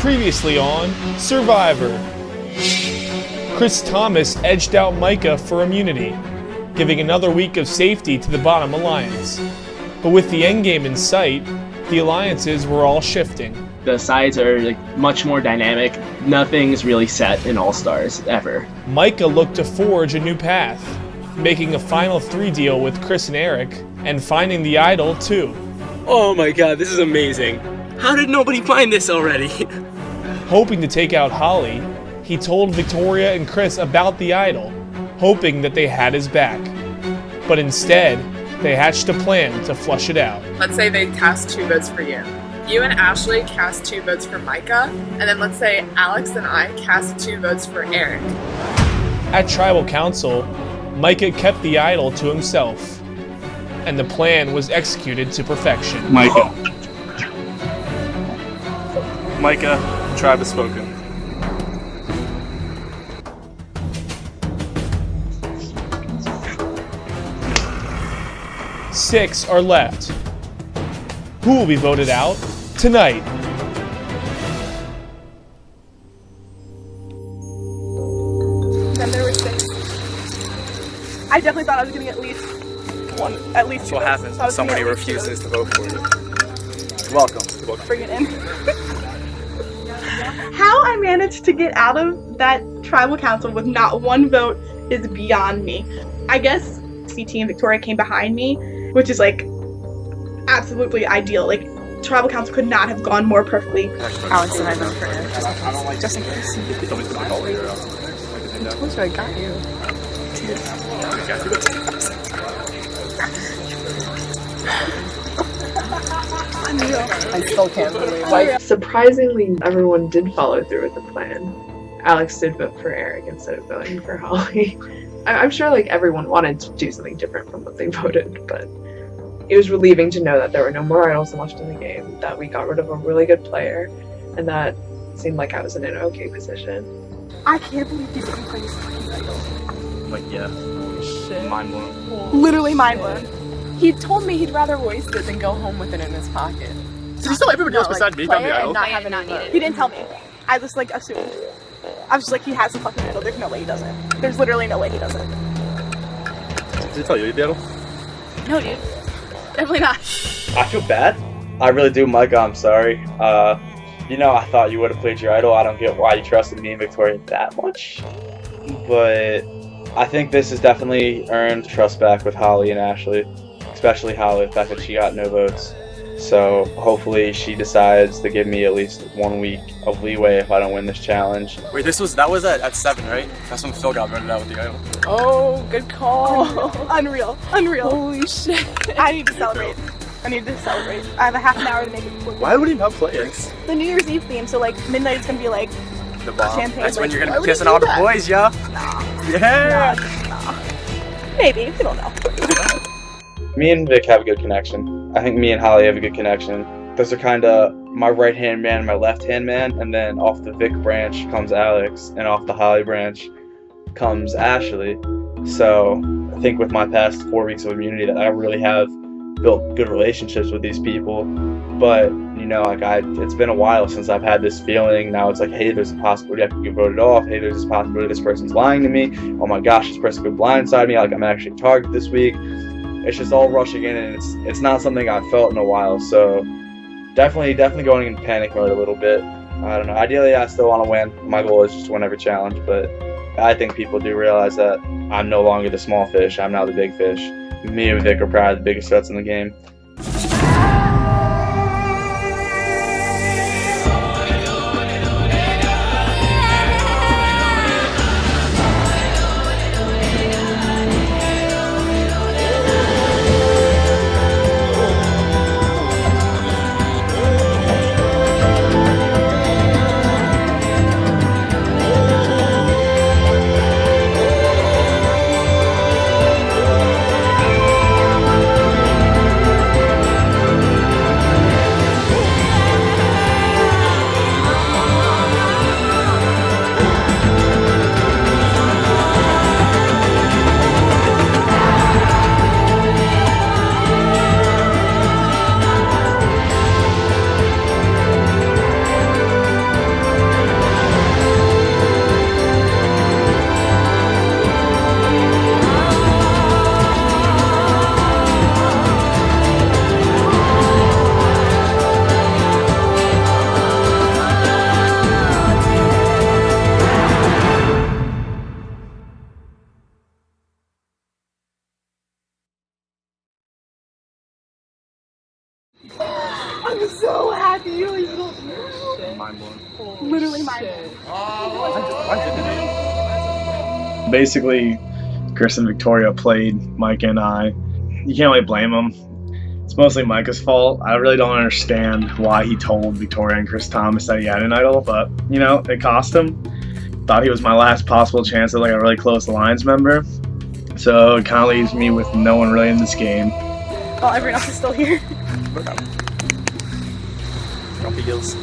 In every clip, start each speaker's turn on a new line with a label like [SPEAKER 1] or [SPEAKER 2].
[SPEAKER 1] Previously on Survivor. Chris Thomas edged out Micah for immunity, giving another week of safety to the bottom alliance. But with the endgame in sight, the alliances were all shifting.
[SPEAKER 2] The sides are much more dynamic. Nothing's really set in All-Stars ever.
[SPEAKER 1] Micah looked to forge a new path, making a final 3 deal with Chris and Eric, and finding the idol too.
[SPEAKER 3] Oh my god, this is amazing. How did nobody find this already?
[SPEAKER 1] Hoping to take out Holly, he told Victoria and Chris about the idol, hoping that they had his back. But instead, they hatched a plan to flush it out.
[SPEAKER 4] Let's say they cast 2 votes for you. You and Ashley cast 2 votes for Micah, and then let's say Alex and I cast 2 votes for Eric.
[SPEAKER 1] At Tribal Council, Micah kept the idol to himself, and the plan was executed to perfection.
[SPEAKER 5] Micah, tribe has spoken.
[SPEAKER 1] Six are left. Who will be voted out tonight?
[SPEAKER 6] Then there were 6. I definitely thought I was getting at least 1, at least 2.
[SPEAKER 5] That's what happens when somebody refuses to vote for you. Welcome.
[SPEAKER 6] Bring it in. How I managed to get out of that tribal council with not 1 vote is beyond me. I guess CT and Victoria came behind me, which is absolutely ideal. Tribal council could not have gone more perfectly.
[SPEAKER 4] Alex and I vote for Eric, just in case. I told you I got you. I still can't believe.
[SPEAKER 7] Surprisingly, everyone did follow through with the plan. Alex did vote for Eric instead of voting for Holly. I'm sure everyone wanted to do something different from what they voted, but it was relieving to know that there were no more idols left in the game, that we got rid of a really good player, and that seemed like I was in an okay position.
[SPEAKER 6] I can't believe people can play this fucking idol.
[SPEAKER 5] Yeah.
[SPEAKER 4] Shit.
[SPEAKER 5] Mind blown.
[SPEAKER 6] Literally mind blown.
[SPEAKER 4] He told me he'd rather waste it than go home with it in his pocket.
[SPEAKER 5] Did you tell everybody else besides me found the idol?
[SPEAKER 4] Not have any vote.
[SPEAKER 6] He didn't tell me. I just assumed. I was just he has the fucking idol. There's no way he doesn't. There's literally no way he doesn't.
[SPEAKER 5] Did he tell you the idol?
[SPEAKER 6] No, dude. Definitely not.
[SPEAKER 8] I feel bad. I really do, Micah. I'm sorry. I thought you would have played your idol. I don't get why you trusted me and Victoria that much. But I think this has definitely earned trust back with Holly and Ashley. Especially Holly, the fact that she got no votes. So hopefully she decides to give me at least 1 week of leeway if I don't win this challenge.
[SPEAKER 5] Wait, that was at 7, right? That's when Phil got voted out with the idol.
[SPEAKER 4] Oh, good call.
[SPEAKER 6] Unreal. Unreal.
[SPEAKER 4] Holy shit.
[SPEAKER 6] I need to celebrate. I have a half an hour to make it before.
[SPEAKER 5] Why would he not play it?
[SPEAKER 6] The New Year's Eve theme, so midnight's gonna be
[SPEAKER 5] The bomb.
[SPEAKER 6] champagne.
[SPEAKER 5] That's when you're
[SPEAKER 6] why
[SPEAKER 5] gonna be
[SPEAKER 6] would he
[SPEAKER 5] kissing
[SPEAKER 6] do
[SPEAKER 5] all the
[SPEAKER 6] that?
[SPEAKER 5] boys, yeah? Yeah!
[SPEAKER 6] Maybe, we don't know.
[SPEAKER 8] Me and Vic have a good connection. I think me and Holly have a good connection. Those are kind of my right-hand man and my left-hand man, and then off the Vic branch comes Alex, and off the Holly branch comes Ashley. So I think with my past 4 weeks of immunity that I really have built good relationships with these people. But, it's been a while since I've had this feeling. Now it's hey, there's a possibility I could get voted off. Hey, there's this possibility this person's lying to me. Oh my gosh, this person could blindside me. I'm actually a target this week. It's just all rushing in, and it's not something I've felt in a while. So definitely going in panic mode a little bit. I don't know. Ideally, I still want to win. My goal is just to win every challenge, but I think people do realize that I'm no longer the small fish. I'm now the big fish. Me and Vic are probably the biggest threats in the game.
[SPEAKER 6] Literally my vote.
[SPEAKER 9] Basically, Chris and Victoria played Micah and I. You can't really blame them. It's mostly Micah's fault. I really don't understand why he told Victoria and Chris Thomas that he had an idol, but, you know, it cost him. Thought he was my last possible chance at like a really close Alliance member. So it kind of leaves me with no one really in this game.
[SPEAKER 6] Well, everyone else is still here.
[SPEAKER 5] Grumpy Gills.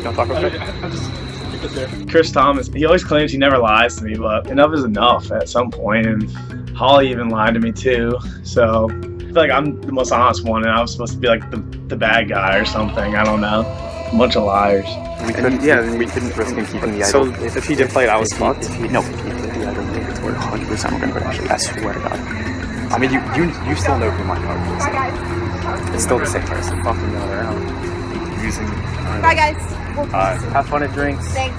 [SPEAKER 5] Don't talk about it.
[SPEAKER 9] Chris Thomas, he always claims he never lies to me, but enough is enough at some point, and Holly even lied to me too. So I feel like I'm the most honest one, and I was supposed to be like the bad guy or something. I don't know. A bunch of liars.
[SPEAKER 5] We couldn't risk him keeping the idol. So if he did play it, I was fucked. If he played the idol, we're 100% we're gonna put Ashley. I swear to God. I mean, you still know who my dog is.
[SPEAKER 6] Bye, guys.
[SPEAKER 5] It's still the same person. Fucking the other out. Using.
[SPEAKER 6] Bye, guys.
[SPEAKER 5] Have fun at drinks.
[SPEAKER 6] Thanks.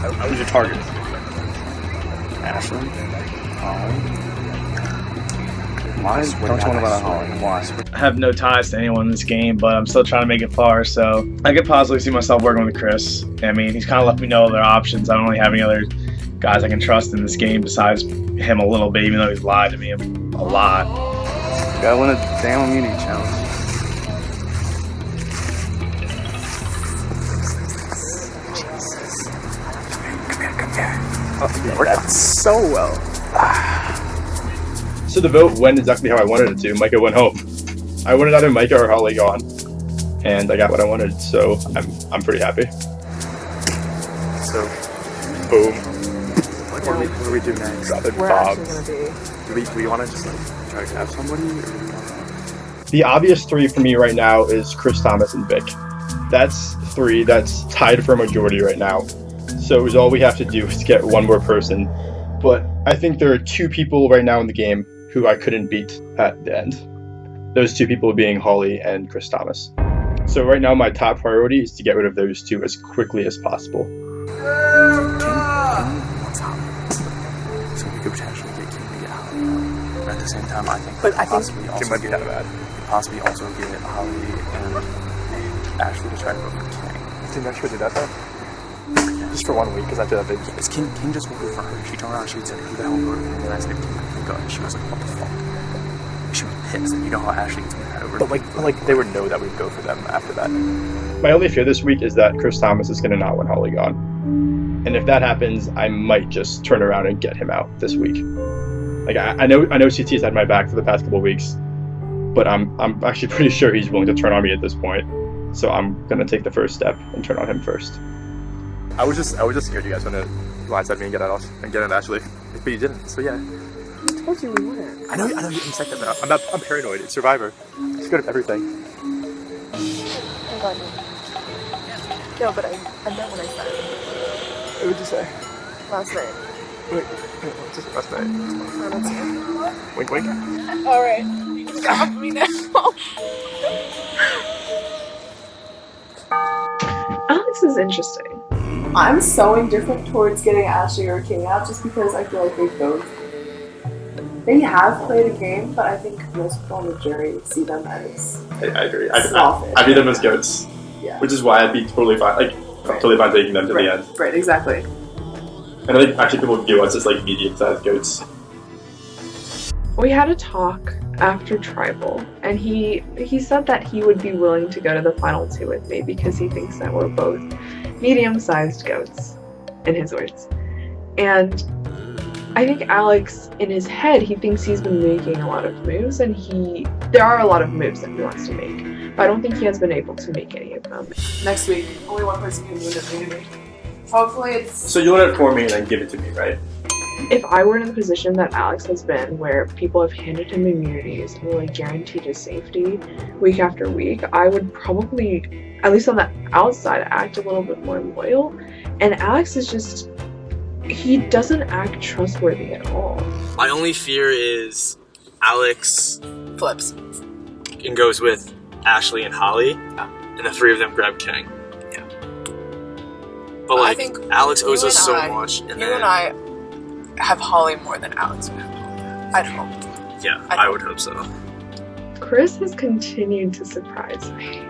[SPEAKER 5] Who's your target? Ashley. Why? Don't tell me about Holly. Why?
[SPEAKER 9] I have no ties to anyone in this game, but I'm still trying to make it far, so I could possibly see myself working with Chris. I mean, he's kind of left me no other options. I don't really have any other guys I can trust in this game besides him a little bit, even though he's lied to me a lot.
[SPEAKER 5] You gotta win a damn immunity challenge. Come here. Oh, yeah, worked out so well.
[SPEAKER 10] So the vote went exactly how I wanted it to. Micah went home. I wanted either Micah or Holly gone, and I got what I wanted. So I'm pretty happy.
[SPEAKER 5] So, boom. Like, what do we do next? Drop it, Bobs. Do we want to just like try to have somebody? Or do we wanna...
[SPEAKER 10] The obvious three for me right now is Chris Thomas and Vic. That's three. That's tied for a majority right now. So all we have to do is get one more person. But I think there are two people right now in the game who I couldn't beat at the end. Those two people being Holly and Chris Thomas. So right now my top priority is to get rid of those two as quickly as possible.
[SPEAKER 5] So we could potentially get Kim to get Holly. But at the same time, I think
[SPEAKER 10] Kim might be that bad.
[SPEAKER 5] Possibly also get Holly and Ashley to try to vote for King.
[SPEAKER 10] Do you think I should do that though? Just for 1 week, because I feel that big.
[SPEAKER 5] King just voted for her. She turned around and she said, "Who the hell voted for me?" And I said, "King, I think." And she was like, "What the fuck?" She was pissed. And you know how Ashley gets mad over.
[SPEAKER 10] But like they would know that we'd go for them after that. My only fear this week is that Chris Thomas is going to not want Holly gone. And if that happens, I might just turn around and get him out this week. Like I know CT has had my back for the past couple of weeks, but I'm actually pretty sure he's willing to turn on me at this point. So I'm gonna take the first step and turn on him first.
[SPEAKER 5] I was just scared you guys were gonna blindside me and get it Ashley, but you didn't. So yeah.
[SPEAKER 7] I told you we wouldn't.
[SPEAKER 5] I know you insect that. I'm paranoid. It's Survivor. It's good at everything.
[SPEAKER 7] I got you. No, but I meant what I said.
[SPEAKER 5] What would you say?
[SPEAKER 7] Last night.
[SPEAKER 5] Wait, what's this last night?
[SPEAKER 7] Oh, that's good.
[SPEAKER 5] Wink, wink.
[SPEAKER 4] Alright. Stop me now.
[SPEAKER 7] Alex is interesting.
[SPEAKER 11] I'm so indifferent towards getting Ashley or King out just because I feel like they have played a game, but I think most people on the jury see them as
[SPEAKER 10] I agree.
[SPEAKER 11] I
[SPEAKER 10] view them as goats,
[SPEAKER 11] yeah.
[SPEAKER 10] which is why I'd be totally fine. Totally fine taking them to the end.
[SPEAKER 11] Right, exactly.
[SPEAKER 10] And I think actually people view us as like medium-sized goats.
[SPEAKER 7] We had a talk after Tribal, and he said that he would be willing to go to the final two with me because he thinks that we're both medium-sized goats, in his words. And I think Alex, in his head, he thinks he's been making a lot of moves, and there are a lot of moves that he wants to make, but I don't think he has been able to make any of them.
[SPEAKER 11] Next week, only one person can move it to me. Hopefully it's...
[SPEAKER 10] So you'll let it for me and then give it to me, right?
[SPEAKER 7] If I were in the position that Alex has been, where people have handed him immunities and really guaranteed his safety week after week, I would probably, at least on the outside, act a little bit more loyal. And Alex is just, he doesn't act trustworthy at all.
[SPEAKER 3] My only fear is Alex
[SPEAKER 4] Flips.
[SPEAKER 3] and goes with Ashley and Holly, and the three of them grab King.
[SPEAKER 4] Yeah.
[SPEAKER 3] But
[SPEAKER 4] I
[SPEAKER 3] like,
[SPEAKER 4] think
[SPEAKER 3] Alex owes
[SPEAKER 4] you
[SPEAKER 3] us
[SPEAKER 4] and
[SPEAKER 3] so
[SPEAKER 4] I-
[SPEAKER 3] much, and
[SPEAKER 4] You
[SPEAKER 3] then
[SPEAKER 4] and I have Holly more than Alex would have Holly. I'd hope.
[SPEAKER 3] yeah, I would hope so.
[SPEAKER 7] Chris has continued to surprise me.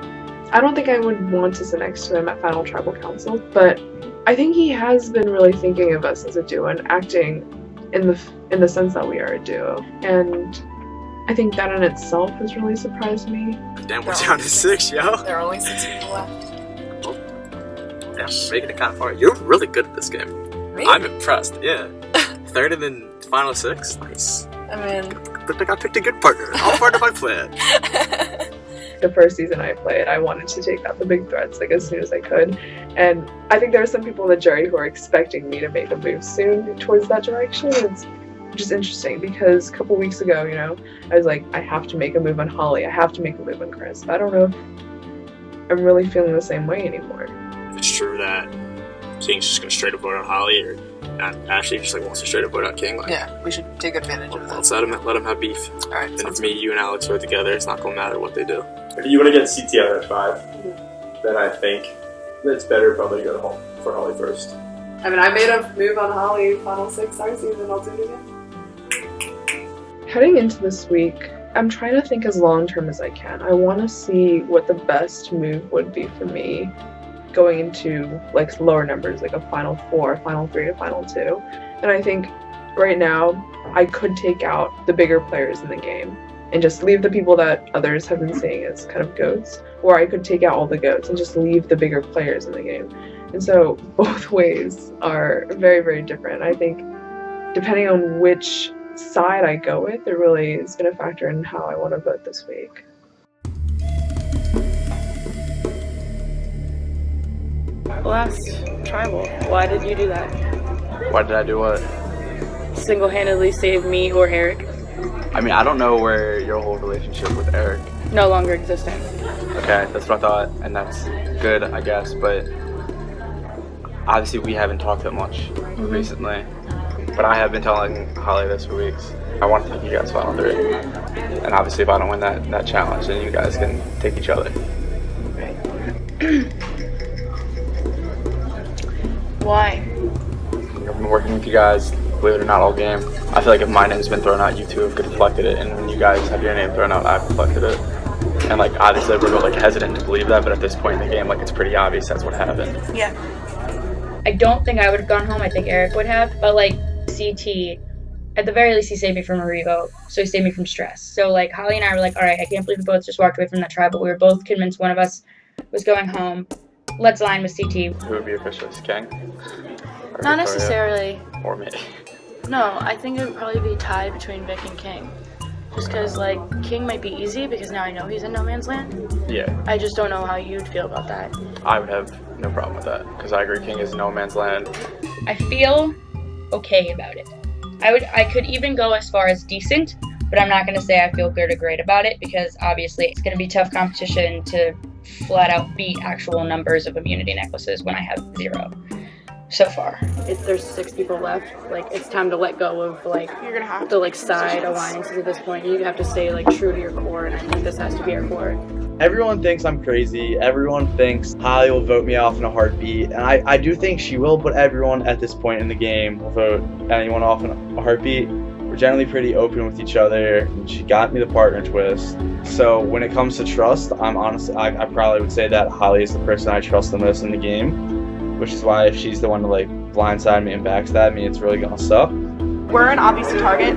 [SPEAKER 7] I don't think I would want to sit next to him at Final Tribal Council, but I think he has been really thinking of us as a duo and acting in the sense that we are a duo. And I think that in itself has really surprised me.
[SPEAKER 3] Damn, we're down to 6, yo.
[SPEAKER 4] There are only 6 people left.
[SPEAKER 3] Yeah, making it kind of far. You're really good at this game.
[SPEAKER 4] Me?
[SPEAKER 3] I'm impressed, yeah. 3rd and then final 6, nice.
[SPEAKER 4] I mean,
[SPEAKER 3] I think I picked a good partner. How far did I plan?
[SPEAKER 7] The first season I played, I wanted to take out the big threats like as soon as I could. And I think there are some people in the jury who are expecting me to make a move soon towards that direction. It's just interesting because a couple weeks ago, you know, I was like, I have to make a move on Holly. I have to make a move on Chris. But I don't know if I'm really feeling the same way anymore.
[SPEAKER 3] If it's true that King's just gonna straight up vote on Holly, or Ashley just like wants to straight up vote on King, like,
[SPEAKER 4] yeah, we should take advantage of that.
[SPEAKER 3] let's let him have beef.
[SPEAKER 4] Alright,
[SPEAKER 3] And if me, you, and Alex are together, it's not gonna matter what they do.
[SPEAKER 10] If you want to get CT out of 5, then I think it's better probably to go for Holly first.
[SPEAKER 11] I mean, I made a move on Holly Final 6 our season. I'll do it again.
[SPEAKER 7] Heading into this week, I'm trying to think as long term as I can. I want to see what the best move would be for me going into like lower numbers, like a Final 4, Final 3 to Final 2. And I think right now I could take out the bigger players in the game and just leave the people that others have been seeing as kind of goats, or I could take out all the goats and just leave the bigger players in the game. And so both ways are very, very different. I think depending on which side I go with, it really is going to factor in how I want to vote this week.
[SPEAKER 12] Last tribal, why did you do that?
[SPEAKER 5] Why did I do what?
[SPEAKER 12] Single-handedly save me or Eric?
[SPEAKER 5] I mean, I don't know where your whole relationship with Eric.
[SPEAKER 12] No longer existent.
[SPEAKER 5] Okay, that's what I thought, and that's good, I guess, but obviously we haven't talked that much recently. But I have been telling Holly this for weeks. I want to take you guys Final 3. And obviously if I don't win that challenge, then you guys can take each other.
[SPEAKER 12] Why?
[SPEAKER 5] I've been working with you guys, believe it or not, all game. I feel like if my name's been thrown out, you two have deflected it, and when you guys have your name thrown out, I've deflected it. And like obviously we're like hesitant to believe that, but at this point in the game, like it's pretty obvious that's what happened.
[SPEAKER 12] Yeah. I don't think I would have gone home. I think Eric would have. But like CT, at the very least, he saved me from a revote, so he saved me from stress. So like Holly and I were like, all right, I can't believe we both just walked away from that trial, but we were both convinced one of us was going home. Let's line with CT.
[SPEAKER 5] Who would be officially King? Or
[SPEAKER 12] Not
[SPEAKER 5] Victoria?
[SPEAKER 12] necessarily.
[SPEAKER 5] Or me.
[SPEAKER 12] No, I think it would probably be tied between Vic and King. Just because, like, King might be easy because now I know he's in no man's land.
[SPEAKER 5] Yeah,
[SPEAKER 12] I just don't know how you'd feel about that.
[SPEAKER 5] I would have no problem with that, because I agree King is no man's land.
[SPEAKER 12] I feel okay about it. I could even go as far as decent, but I'm not going to say I feel good or great about it because obviously it's going to be tough competition to flat out beat actual numbers of immunity necklaces when I have 0 so far. If there's 6 people left, like it's time to let go of like
[SPEAKER 6] You're gonna have
[SPEAKER 12] the like side alliances at this point. You have to stay like true to your core, and I think this has to be our core.
[SPEAKER 8] Everyone thinks I'm crazy. Everyone thinks Holly will vote me off in a heartbeat. And I do think she will, but everyone at this point in the game will vote anyone off in a heartbeat. We're generally pretty open with each other. And she got me the partner twist. So when it comes to trust, I'm honestly, I probably would say that Holly is the person I trust the most in the game. Which is why if she's the one to like blindside me and backstab me, it's really gonna suck.
[SPEAKER 6] We're an obvious target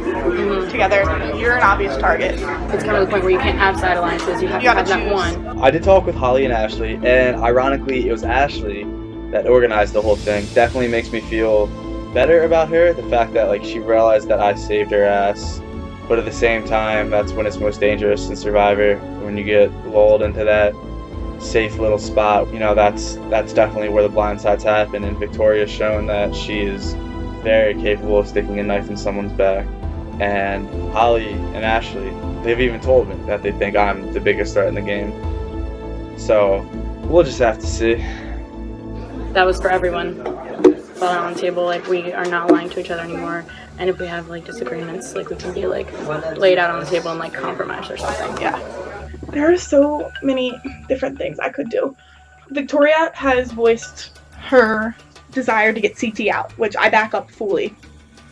[SPEAKER 6] together. You're an obvious target.
[SPEAKER 12] It's kind of the point where you can't have side alliances. You have to have that one.
[SPEAKER 8] I did talk with Holly and Ashley, and ironically, it was Ashley that organized the whole thing. Definitely makes me feel better about her. The fact that like she realized that I saved her ass, but at the same time, that's when it's most dangerous in Survivor. When you get lulled into that safe little spot, you know, that's definitely where the blindsides happen. And Victoria's shown that she is very capable of sticking a knife in someone's back. And Holly and Ashley, they've even told me that they think I'm the biggest threat in the game. So we'll just have to see.
[SPEAKER 12] That was for everyone. Falling on the table, like we are not lying to each other anymore. And if we have like disagreements, like we can be like laid out on the table and like compromise or something.
[SPEAKER 6] Yeah. There are so many different things I could do. Victoria has voiced her desire to get CT out, which I back up fully.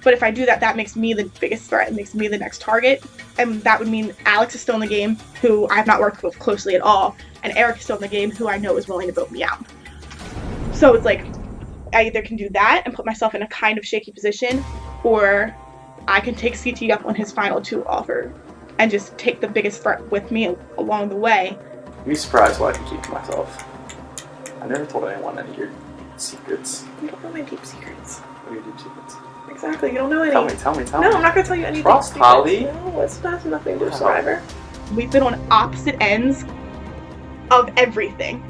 [SPEAKER 6] But if I do that, that makes me the biggest threat. It makes me the next target. And that would mean Alex is still in the game, who I have not worked with closely at all. and Eric is still in the game, who I know is willing to vote me out. So it's like, I either can do that and put myself in a kind of shaky position, or I can take CT up on his final 2 offer and just take the biggest threat with me along the way.
[SPEAKER 5] You'd be surprised what I can keep to myself. I never told anyone any of your secrets.
[SPEAKER 6] You don't know my deep secrets.
[SPEAKER 5] What are your deep secrets?
[SPEAKER 6] Exactly, you don't know any.
[SPEAKER 5] Tell me.
[SPEAKER 6] No, I'm not going to tell you anything.
[SPEAKER 5] Trust Holly.
[SPEAKER 6] No, it's not nothing to do with Survivor. We've been on opposite ends of everything.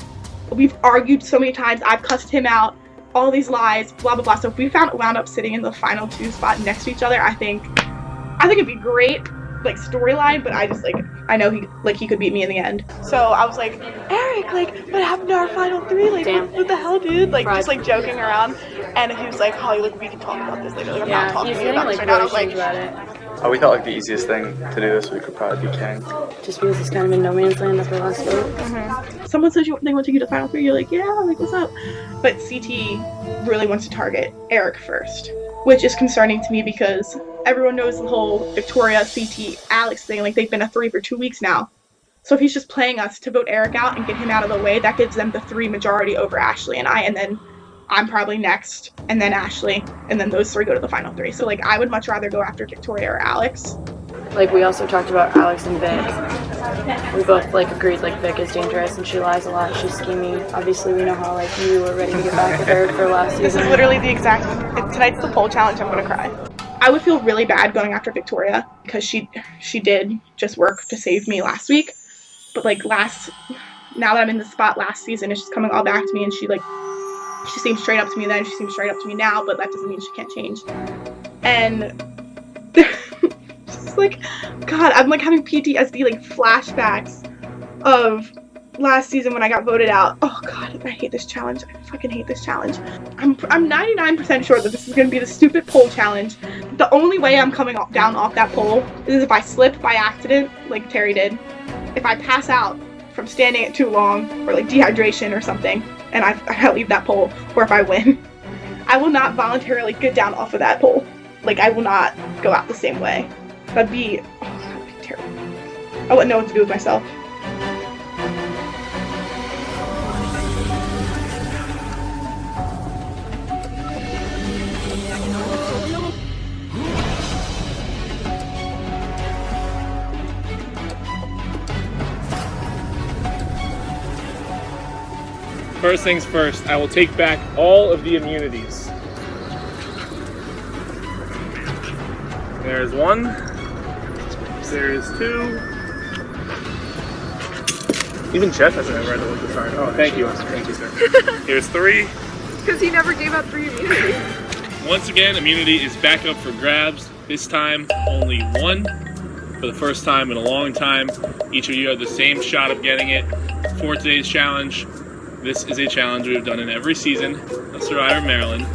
[SPEAKER 6] We've argued so many times. I've cussed him out. All these lies, blah blah blah. So if we wound up sitting in the final 2 spot next to each other, I think it'd be great, like storyline. But I know he could beat me in the end. So I was like, Eric, like, what happened to our final 3? Like, what the hell, dude? Like, just like joking around. And he was like, Holly, look, we can talk about this later. Like, I'm not talking to you about this right now. I was like,
[SPEAKER 5] We thought like the easiest thing to do this week would probably be King.
[SPEAKER 13] Just because it's kind of in no man's land after last vote.
[SPEAKER 6] Someone says they want to take you to final 3. You're like, yeah, like, what's up? But CT really wants to target Eric first, which is concerning to me because everyone knows the whole Victoria, CT, Alex thing. Like, they've been a 3 for 2 weeks now. So if he's just playing us to vote Eric out and get him out of the way, that gives them the 3 majority over Ashley and I, and then I'm probably next, and then Ashley, and then those 3 go to the final 3. So, like, I would much rather go after Victoria or Alex.
[SPEAKER 13] Like, we also talked about Alex and Vic. We both, like, agreed, like, Vic is dangerous and she lies a lot. She's scheming. Obviously, we know how, like, you were ready to get back with her for last season.
[SPEAKER 6] This is literally the exact... Tonight's the poll challenge. I'm gonna cry. I would feel really bad going after Victoria because she did just work to save me last week. But, like, now that I'm in the spot last season, it's just coming all back to me, and she seemed straight up to me then, she seems straight up to me now, but that doesn't mean she can't change. And just like, God, I'm like having PTSD, like flashbacks of last season when I got voted out. Oh God, I hate this challenge. I fucking hate this challenge. I'm 99% sure that this is gonna be the stupid poll challenge. The only way I'm coming down off that pole is if I slip by accident, like Terry did. If I pass out from standing it too long, or like dehydration or something, and I leave that pole, or if I win. I will not voluntarily get down off of that pole. Like, I will not go out the same way. That'd be terrible. I wouldn't know what to do with myself.
[SPEAKER 1] First things first, I will take back all of the immunities. There's 1. There's 2. Even Jeff hasn't ever had to look this hard. Oh, thank you. Thank you, sir. Here's 3.
[SPEAKER 4] Because he never gave up 3 immunities.
[SPEAKER 1] Once again, immunity is back up for grabs. This time, only 1. For the first time in a long time, each of you have the same shot of getting it. For today's challenge, this is a challenge we have done in every season of Survivor Maryland.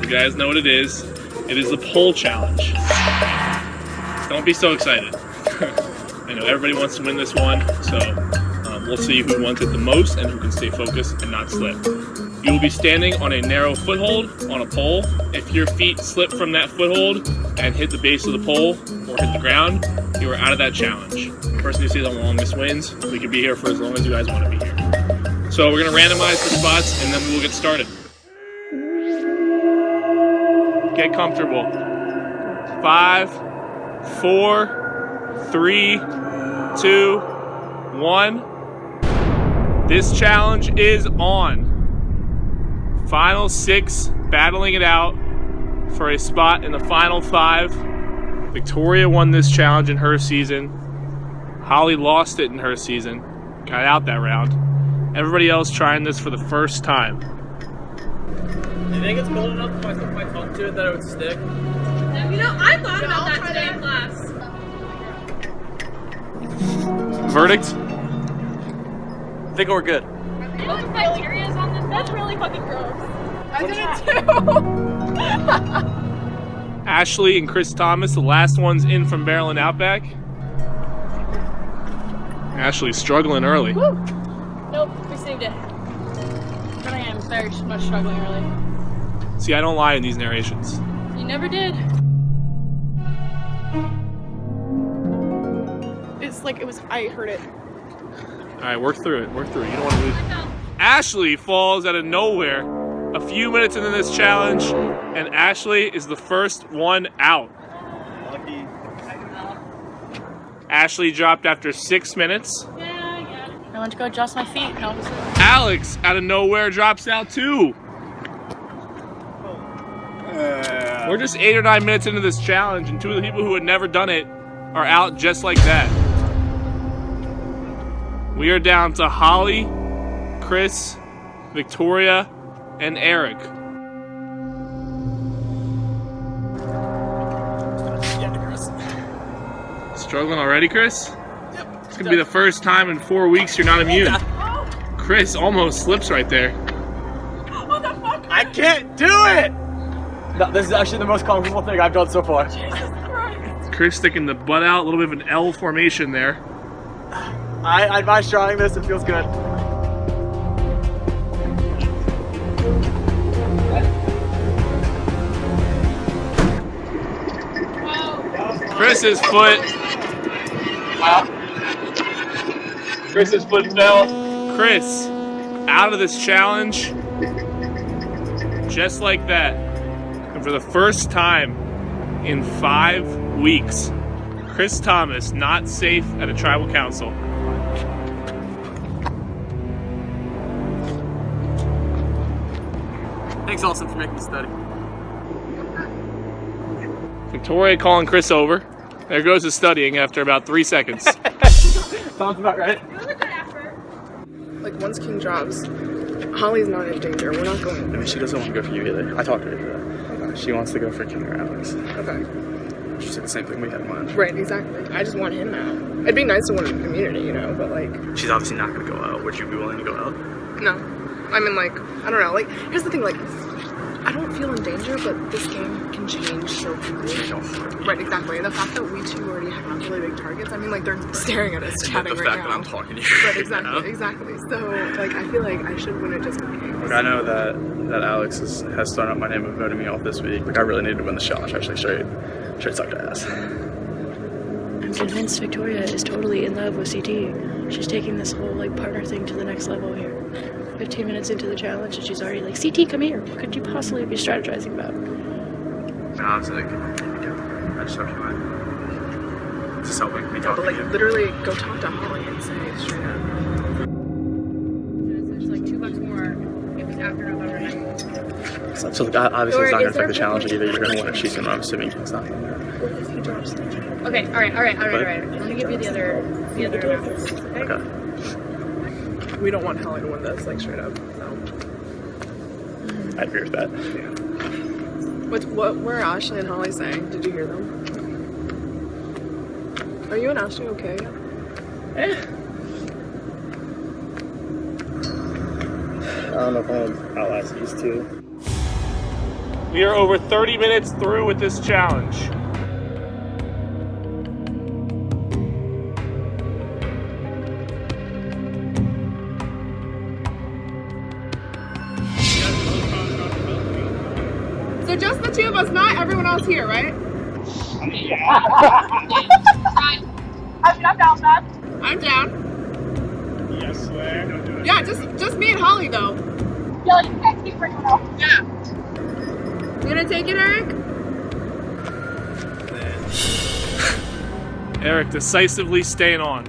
[SPEAKER 1] You guys know what it is. It is the poll challenge. Don't be so excited. I know everybody wants to win this one, so we'll see who wants it the most and who can stay focused and not slip. You will be standing on a narrow foothold on a pole. If your feet slip from that foothold and hit the base of the pole or hit the ground, you are out of that challenge. The person who stays on the longest wins. We can be here for as long as you guys want to be here. So we're going to randomize the spots and then we will get started. Get comfortable. 5, 4, 3, 2, 1. This challenge is on. Final 6, battling it out for a spot in the final 5. Victoria won this challenge in her season. Holly lost it in her season. Got out that round. Everybody else trying this for the first time.
[SPEAKER 14] Do you think it's cold enough if I put my tongue to it that it would stick?
[SPEAKER 15] You know, I thought about that today in class.
[SPEAKER 1] Verdict?
[SPEAKER 14] I think we're good.
[SPEAKER 15] Those bacteria's on this. That's really fucking gross. I did it too.
[SPEAKER 1] Ashley and Chris Thomas, the last ones in from Maryland Outback. Ashley's struggling early.
[SPEAKER 15] Woo. Nope, we saved it. But I am very much struggling early.
[SPEAKER 1] See, I don't lie in these narrations.
[SPEAKER 15] You never did.
[SPEAKER 6] It's like I heard it.
[SPEAKER 1] right, work through it. You don't want to lose. Ashley falls out of nowhere a few minutes into this challenge, and Ashley is the first one out.
[SPEAKER 14] Lucky.
[SPEAKER 1] Ashley dropped after 6 minutes.
[SPEAKER 15] I went to go adjust my feet. No,
[SPEAKER 1] Alex, out of nowhere, drops out too. We're just 8 or 9 minutes into this challenge, and 2 of the people who had never done it are out just like that. We are down to Holly, Chris, Victoria, and Eric. Struggling already, Chris? Yep. It's gonna be the first time in 4 weeks you're not immune. Chris almost slips right there.
[SPEAKER 14] What the fuck? I can't do it! No, this is actually the most comfortable thing I've done so far.
[SPEAKER 1] Chris sticking the butt out, a little bit of an L formation there.
[SPEAKER 14] I advise trying this, it feels good.
[SPEAKER 1] Chris's foot. Chris's foot fell. Chris, out of this challenge, just like that. And for the first time in 5 weeks, Chris Thomas not safe at a tribal council.
[SPEAKER 14] Thanks, Austin, for making me study.
[SPEAKER 1] Victoria calling Chris over. There goes his studying after about 3 seconds.
[SPEAKER 14] Sounds about right.
[SPEAKER 4] Like, once King drops, Holly's not in danger. We're not going.
[SPEAKER 5] I mean, she doesn't want to go for you either. I talked to her for that. Okay. She wants to go for King or Alex.
[SPEAKER 4] Okay.
[SPEAKER 5] She said the same thing we had in mind.
[SPEAKER 4] Right, exactly. I just want him out. It'd be nice to win a community, you know, but like.
[SPEAKER 5] She's obviously not going to go out. Would you be willing to go out?
[SPEAKER 4] No. I mean, like, I don't know. Like, here's the thing, like, I don't feel in danger, but this game can change so quickly. Right, exactly. And the fact that we two already have really big targets, I mean, like, they're staring at us chatting right now.
[SPEAKER 5] The fact that I'm talking to you.
[SPEAKER 4] Right, exactly, exactly. So, like, I feel like I should win it just in case.
[SPEAKER 5] Look, I know that Alex has thrown up my name and voted me off this week. Like, I really need to win the challenge, actually, straight sucked to ass.
[SPEAKER 13] I'm convinced Victoria is totally in love with CT. She's taking this whole, like, partner thing to the next level here. 15 minutes into the challenge and she's already like, CT, come here. What could you possibly be strategizing about?
[SPEAKER 5] No, I was like, I just hope you mind. Just helping me talk
[SPEAKER 4] But, like, literally go talk to Holly and say it straight up.
[SPEAKER 12] It's like $2 more if it's after November 9th.
[SPEAKER 5] So like, obviously it's not going to affect the challenge either. You're going to win if she's going to, I'm assuming it's not.
[SPEAKER 12] Okay, all right. I'm gonna give you the other amounts.
[SPEAKER 5] Okay.
[SPEAKER 4] We don't want Holly to win this, like, straight up. So.
[SPEAKER 5] I agree with that.
[SPEAKER 4] What were Ashley and Holly saying? Did you hear them? Are you and Ashley okay?
[SPEAKER 9] I don't know if I'm outlast these two.
[SPEAKER 1] We are over 30 minutes through with this challenge.
[SPEAKER 4] So just the two of us, not everyone else here, right?
[SPEAKER 11] I'm down, man.
[SPEAKER 4] I'm down.
[SPEAKER 9] Yes, swear. Don't do it.
[SPEAKER 4] Yeah, just me and Holly though.
[SPEAKER 11] Yeah, you can't speak for anyone else.
[SPEAKER 4] Yeah. You gonna take it, Eric?
[SPEAKER 1] Eric decisively staying on.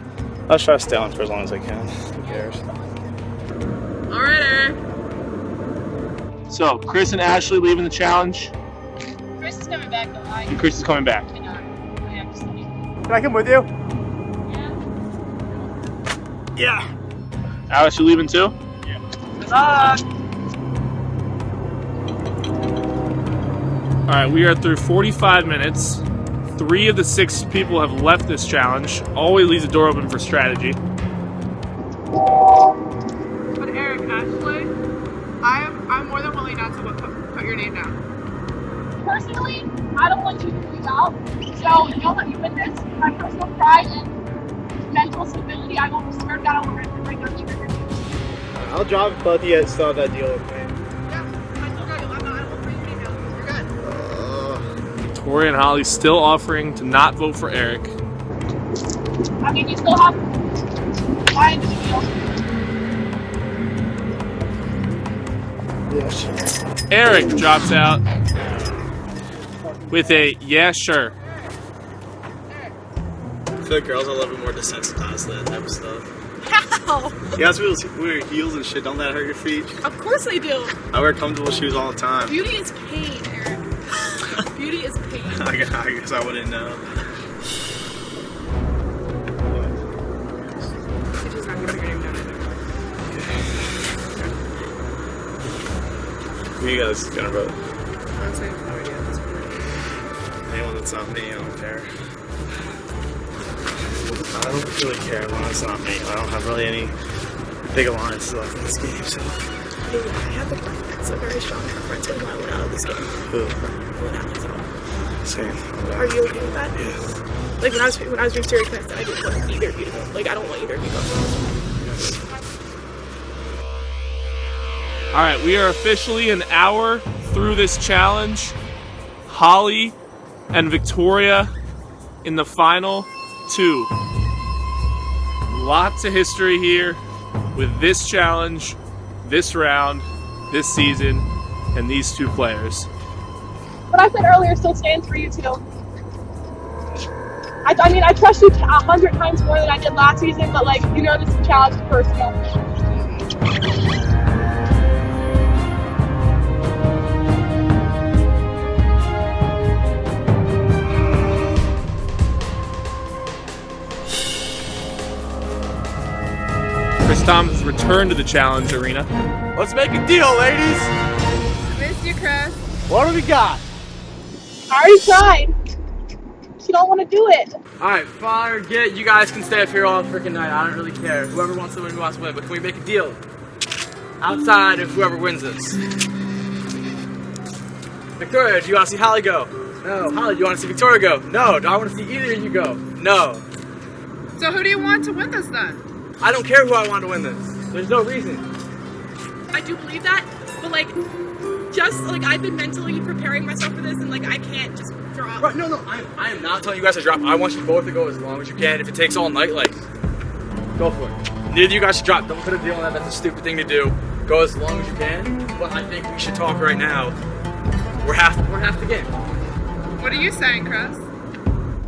[SPEAKER 9] I'll try to stay on for as long as I can. Who cares?
[SPEAKER 4] All right, Eric.
[SPEAKER 1] So, Chris and Ashley leaving the challenge,
[SPEAKER 15] Chris is coming back though.
[SPEAKER 1] and Chris is coming back.
[SPEAKER 15] I have to study.
[SPEAKER 14] Can I come with you?
[SPEAKER 1] Yeah. Alex, you leaving too? Alright, we are through 45 minutes. 3 of the 6 people have left this challenge. Always leaves the door open for strategy.
[SPEAKER 4] But Eric, Ashley, I'm more than willing not to put your name down.
[SPEAKER 11] Personally, I don't want you to lose out. So, know that you win this. My personal pride and mental stability, I almost swear to God I will rip it right now.
[SPEAKER 14] I'll drop both of you still have that deal with me.
[SPEAKER 1] Victoria and Holly still offering to not vote for Eric.
[SPEAKER 11] I mean, you still have my end of the deal.
[SPEAKER 3] Yeah, sure.
[SPEAKER 1] Eric drops out with a yeah, sure.
[SPEAKER 14] I feel like girls are a little bit more desensitized to that type of stuff.
[SPEAKER 11] How?
[SPEAKER 14] You guys wear heels and shit, don't that hurt your feet?
[SPEAKER 11] Of course I do.
[SPEAKER 14] I wear comfortable shoes all the time.
[SPEAKER 11] Beauty is pain, Eric. Beauty is pain.
[SPEAKER 14] I guess I wouldn't know.
[SPEAKER 4] She's not gonna figure it out.
[SPEAKER 14] Who you guys gonna vote?
[SPEAKER 4] Honestly, I have no idea at this point.
[SPEAKER 14] Anyone that's not me, I don't care. I don't really care as long as it's not me. I don't have really any big alliances left in this game, so.
[SPEAKER 4] Yeah, I have a preference, a very strong preference when I went out of this game.
[SPEAKER 14] Who?
[SPEAKER 4] When Alex out.
[SPEAKER 14] Same.
[SPEAKER 4] Are you okay with that?
[SPEAKER 14] Yes.
[SPEAKER 4] Like when I was being serious, I said I didn't want either of you to go. Like I don't want either of you to go.
[SPEAKER 1] All right, we are officially an hour through this challenge. Holly and Victoria in the final two. Lots of history here with this challenge, this round, this season, and these two players.
[SPEAKER 11] What I said earlier still stands for you too. I mean, I trust you 100 times more than I did last season, but like, you know, this challenge is personal.
[SPEAKER 1] Chris Thomas has returned to the challenge arena.
[SPEAKER 14] Let's make a deal, ladies!
[SPEAKER 4] Miss you, Chris.
[SPEAKER 14] What do we got?
[SPEAKER 11] I already tried. She don't want to do it.
[SPEAKER 14] Alright, fine, forget. You guys can stay up here all freaking night. I don't really care. Whoever wants to win, wants to win. But can we make a deal? Outside of whoever wins this. Victoria, do you want to see Holly go? No. Holly, do you want to see Victoria go? No. Do I want to see either of you go? No.
[SPEAKER 4] So who do you want to win this then?
[SPEAKER 14] I don't care who I want to win this. There's no reason.
[SPEAKER 6] I do believe that, but like, just like I've been mentally preparing myself for this, and like I can't just drop.
[SPEAKER 14] Right, no, I am not telling you guys to drop. I want you both to go as long as you can. If it takes all night, like, go for it. Neither of you guys should drop. Don't put a deal on that. That's a stupid thing to do. Go as long as you can. But I think we should talk right now. We're half the game.
[SPEAKER 4] What are you saying, Chris?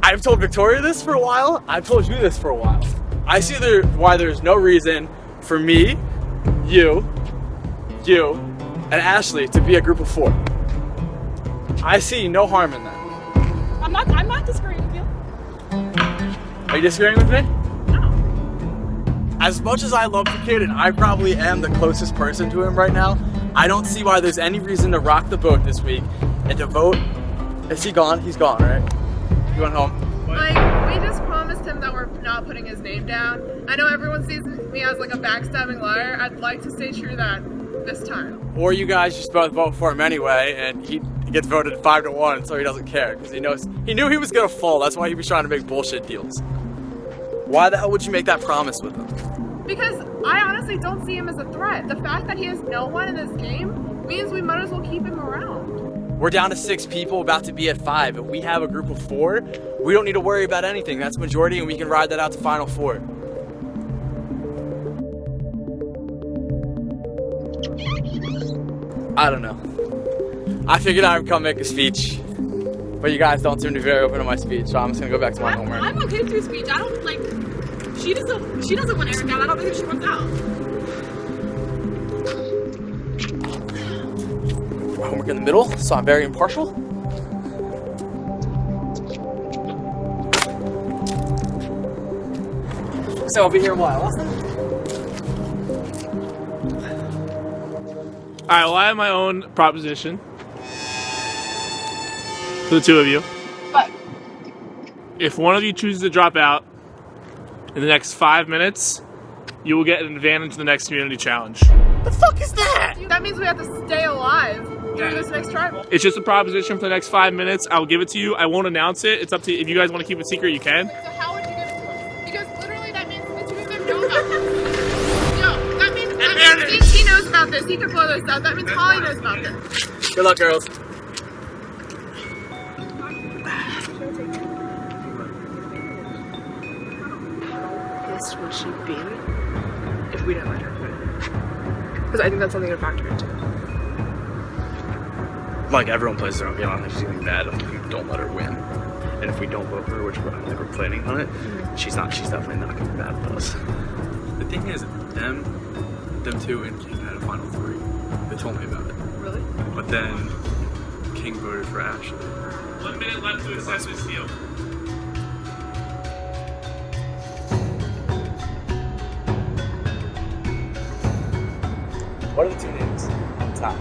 [SPEAKER 14] I've told Victoria this for a while. I've told you this for a while. I see why there's no reason for me, you, and Ashley to be a group of 4. I see no harm in that.
[SPEAKER 11] I'm not disagreeing with you.
[SPEAKER 14] Are you disagreeing with me? No. As much as I love the kid, and I probably am the closest person to him right now, I don't see why there's any reason to rock the boat this week and to vote. Is he gone? He's gone, right? He went home.
[SPEAKER 4] Like, we just promised him that we're not putting his name down. I know everyone sees me as like a backstabbing liar. I'd like to stay true to that this time.
[SPEAKER 14] Or you guys just both vote for him anyway, and he gets voted 5-1, so he doesn't care because he knew he was gonna fall. That's why he was trying to make bullshit deals. Why the hell would you make that promise with him?
[SPEAKER 4] Because I honestly don't see him as a threat. The fact that he has no one in this game means we might as well keep him around.
[SPEAKER 14] We're down to 6 people, about to be at 5. If we have a group of 4, we don't need to worry about anything. That's majority, and we can ride that out to final 4. I don't know. I figured I would come make a speech, but you guys don't seem to be very open to my speech, so I'm just gonna go back to my homework.
[SPEAKER 6] I'm okay with your speech. I don't like. She doesn't want Eric out. I don't think she wants out.
[SPEAKER 14] Homework in the middle, so I'm very impartial. So I'll be here a while.
[SPEAKER 1] All right, well, I have my own proposition for the two of you.
[SPEAKER 11] What?
[SPEAKER 1] If one of you chooses to drop out in the next 5 minutes, you will get an advantage in the next community challenge.
[SPEAKER 4] The fuck is that? That means we have to stay alive during this next tribal.
[SPEAKER 1] It's just a proposition for the next 5 minutes. I'll give it to you. I won't announce it. It's up to you. If you guys want to keep it secret, you can.
[SPEAKER 4] So how would you give it to us? Because literally that means the two of them know about this. No, that means he knows about this. He can blow this out. That means Holly knows about this.
[SPEAKER 14] Good luck, girls.
[SPEAKER 4] balanced would she be if we didn't let her win? Because I think that's something to factor into.
[SPEAKER 16] Like, everyone plays their own game. I don't think she's gonna be bad if we don't let her win. And if we don't vote for her, which I don't think we're planning on it, she's definitely not gonna be bad with us.
[SPEAKER 14] The thing is, them two and King had a final 3. They told me about it.
[SPEAKER 4] Really?
[SPEAKER 14] But then King voted for Ashley.
[SPEAKER 1] 1 minute left to assess this deal.
[SPEAKER 14] What are the 2 names on top?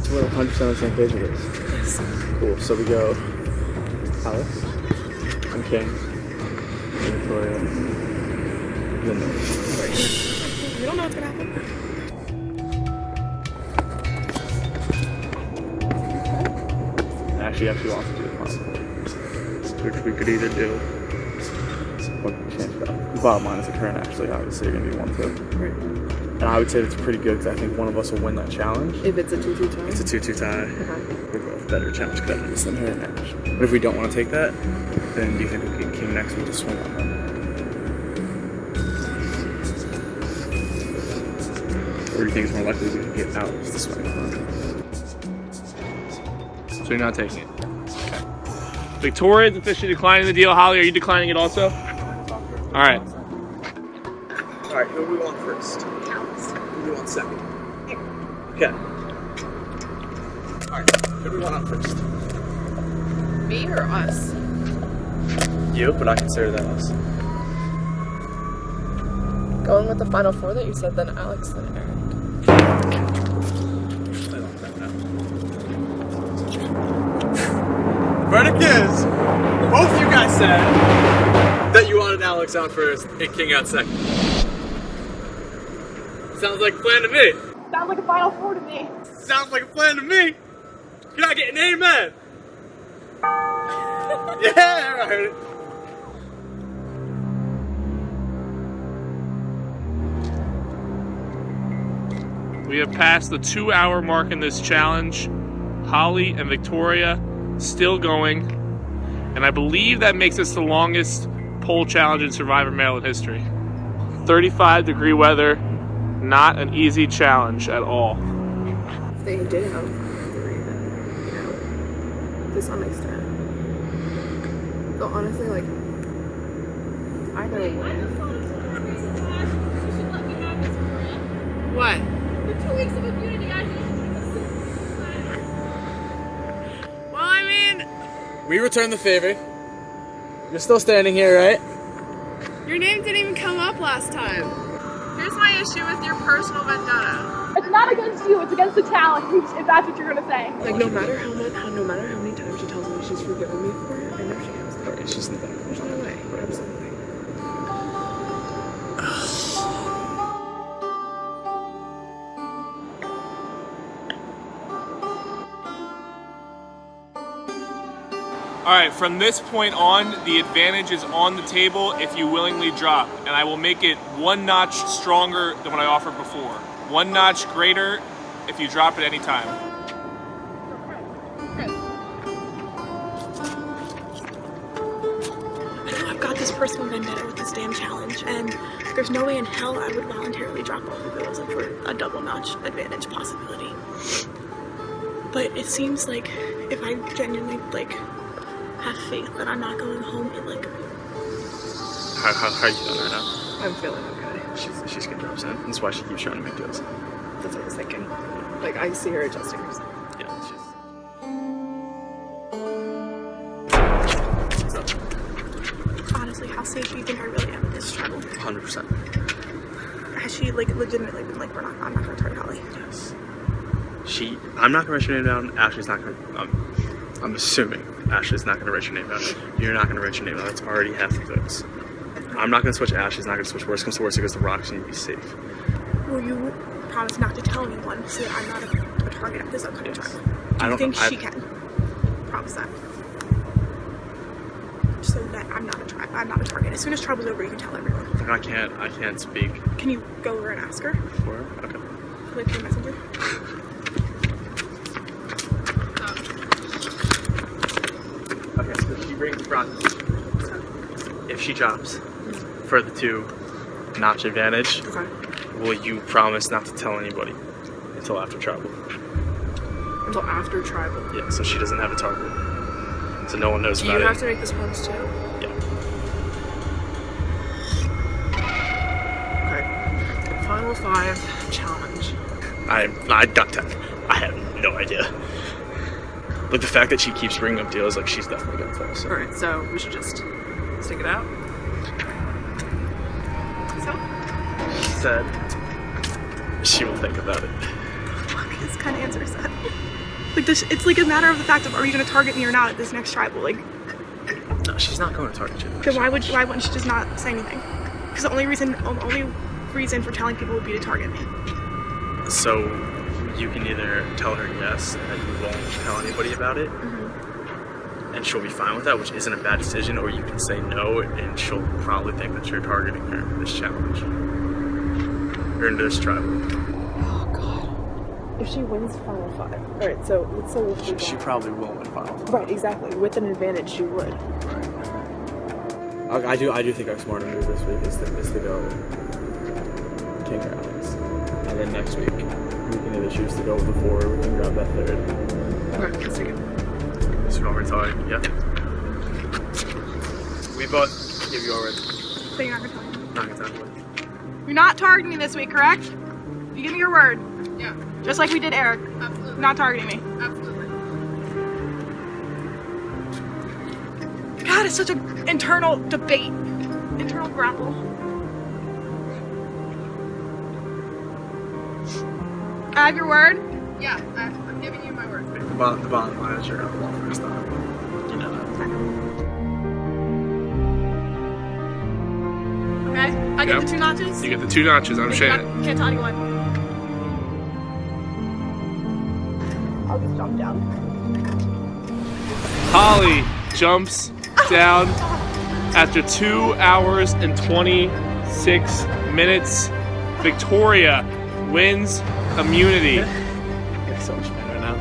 [SPEAKER 14] So we're 100% on the same page with this? Yes. Cool. So we go Alex, I'm King, and Victoria, and then
[SPEAKER 4] We don't know what's gonna happen.
[SPEAKER 14] Ashley actually wants to do the final. Which we could either do. What chance about? The bottom line is the current Ashley obviously going to be 1-2.
[SPEAKER 4] Right.
[SPEAKER 14] And I would say that's pretty good because I think one of us will win that challenge.
[SPEAKER 4] If it's a 2-2 tie?
[SPEAKER 14] It's a 2-2 tie.
[SPEAKER 4] Okay.
[SPEAKER 14] We're both better challenge competitors than her and Ash. But if we don't want to take that, then do you think we can King next week to swing on them? Or do you think it's more likely we can get out just to swing on them? So you're not taking it?
[SPEAKER 1] Okay. Victoria's officially declining the deal. Holly, are you declining it also? All right.
[SPEAKER 14] Alright, who do we want first? Who do we want second? Okay. Alright, who do we want on first?
[SPEAKER 4] Me or us?
[SPEAKER 14] You, but I consider that us.
[SPEAKER 4] Going with the final 4 that you said, then Alex, then Eric.
[SPEAKER 14] Verdict is, both of you guys said that you wanted Alex out first and King out second. Sounds like a plan to me.
[SPEAKER 11] Sounds like a final 4 to me.
[SPEAKER 14] Sounds like a plan to me. You're not getting any amen. Yeah, I heard it.
[SPEAKER 1] We have passed the 2-hour mark in this challenge. Holly and Victoria still going. And I believe that makes us the longest pole challenge in Survivor Maryland history. 35-degree weather, not an easy challenge at all.
[SPEAKER 4] They did have 3 then, to some extent. So honestly, like, either way. What?
[SPEAKER 11] For 2 weeks of immunity,
[SPEAKER 4] Well, I mean,
[SPEAKER 14] We returned the favor. You're still standing here, right?
[SPEAKER 4] your name didn't even come up last time. Here's my issue with your personal vendetta.
[SPEAKER 11] It's not against you, it's against the challenge, if that's what you're gonna say.
[SPEAKER 4] Like, no matter how many times she tells me she's forgiven me for it, I know she has.
[SPEAKER 14] Alright, it's just in the back.
[SPEAKER 4] There's no way. Absolutely.
[SPEAKER 1] All right, from this point on, the advantage is on the table if you willingly drop, and I will make it 1 notch stronger than what I offered before. 1 notch greater if you drop at any time.
[SPEAKER 6] I know I've got this personal vendetta with this damn challenge, and there's no way in hell I would voluntarily drop off if it wasn't for a double notch advantage possibility. But it seems like if I genuinely, like, have faith that I'm not going home in, like...
[SPEAKER 14] How are you feeling right now?
[SPEAKER 4] I'm feeling okay.
[SPEAKER 14] She's getting upset. That's why she keeps trying to make deals.
[SPEAKER 4] That's what I was thinking. Like, I see her adjusting herself.
[SPEAKER 14] Yeah, she's...
[SPEAKER 6] Honestly, how safe do you think I really am in this trouble?
[SPEAKER 14] 100%.
[SPEAKER 6] Has she, like, legitimately been like, I'm not gonna turn Holly?
[SPEAKER 14] Yes. I'm not gonna write your name down. Ashley's not gonna... I'm assuming Ashley's not gonna write your name down. You're not gonna write your name down. That's already half the votes. I'm not gonna switch Ashley's not gonna switch. Worst comes to worst, it goes to Rocks and you be safe.
[SPEAKER 6] Will you promise not to tell anyone so that I'm not a target of this upcoming trial? Do you think she can? Promise that. So that I'm not a target. As soon as trouble's over, you can tell everyone.
[SPEAKER 14] I can't speak.
[SPEAKER 6] Can you go over and ask her?
[SPEAKER 14] For her? Okay.
[SPEAKER 6] Like through Messenger?
[SPEAKER 14] Okay, so she brings Brock. If she drops for the 2 notch advantage, will you promise not to tell anybody until after tribal?
[SPEAKER 4] Until after tribal.
[SPEAKER 14] Yeah, so she doesn't have a target. So no one knows
[SPEAKER 4] Do
[SPEAKER 14] about
[SPEAKER 4] you
[SPEAKER 14] it.
[SPEAKER 4] have to make this promise too?
[SPEAKER 14] Yeah.
[SPEAKER 4] Okay. Final 5 challenge.
[SPEAKER 14] I got that. I have no idea. Like the fact that she keeps bringing up deals, like she's definitely gonna fall. So.
[SPEAKER 4] Alright, so we should just stick it out. So?
[SPEAKER 14] She said she will think about it.
[SPEAKER 6] This kind of answers that. Like this, it's like a matter of the fact of are you going to target me or not at this next tribal? Like,
[SPEAKER 14] No, she's not going to target you.
[SPEAKER 6] then why wouldn't she just not say anything? Because the only reason for telling people would be to target me.
[SPEAKER 14] So you can either tell her yes and you won't tell anybody about it, and she'll be fine with that, which isn't a bad decision, or you can say no and she'll probably think that you're targeting her in this challenge or in this tribal.
[SPEAKER 4] If she wins Final 5. Alright, so let's say if
[SPEAKER 14] She probably will win Final 5.
[SPEAKER 4] Right, exactly. With an advantage, she would.
[SPEAKER 14] I do think our smarter move this week is to go King or Alex, and then next week we can either choose to go with the 4 or we can grab that 3rd.
[SPEAKER 4] Okay, let's take it.
[SPEAKER 14] So you want me to tell her? Yeah. We both give you already.
[SPEAKER 6] So you're not going to tell me.
[SPEAKER 14] Not gonna tell you.
[SPEAKER 6] You're not targeting me this week, correct? You give me your word.
[SPEAKER 4] Yeah.
[SPEAKER 6] Just like we did Eric.
[SPEAKER 4] Absolutely.
[SPEAKER 6] You're not targeting me.
[SPEAKER 4] Absolutely.
[SPEAKER 6] God, it's such an internal debate. Internal grapple. I have your word?
[SPEAKER 4] Yeah, I'm giving you my word.
[SPEAKER 14] The bottom line is you're gonna blow first time. You know that.
[SPEAKER 6] Okay, I get
[SPEAKER 1] Yep.
[SPEAKER 6] the 2 notches?
[SPEAKER 1] You get the 2 notches, I'm Shane.
[SPEAKER 6] Can't tell anyone. I'll just jump down.
[SPEAKER 1] Holly jumps down after 2 hours and 26 minutes. Victoria wins immunity.
[SPEAKER 14] You're so much better now.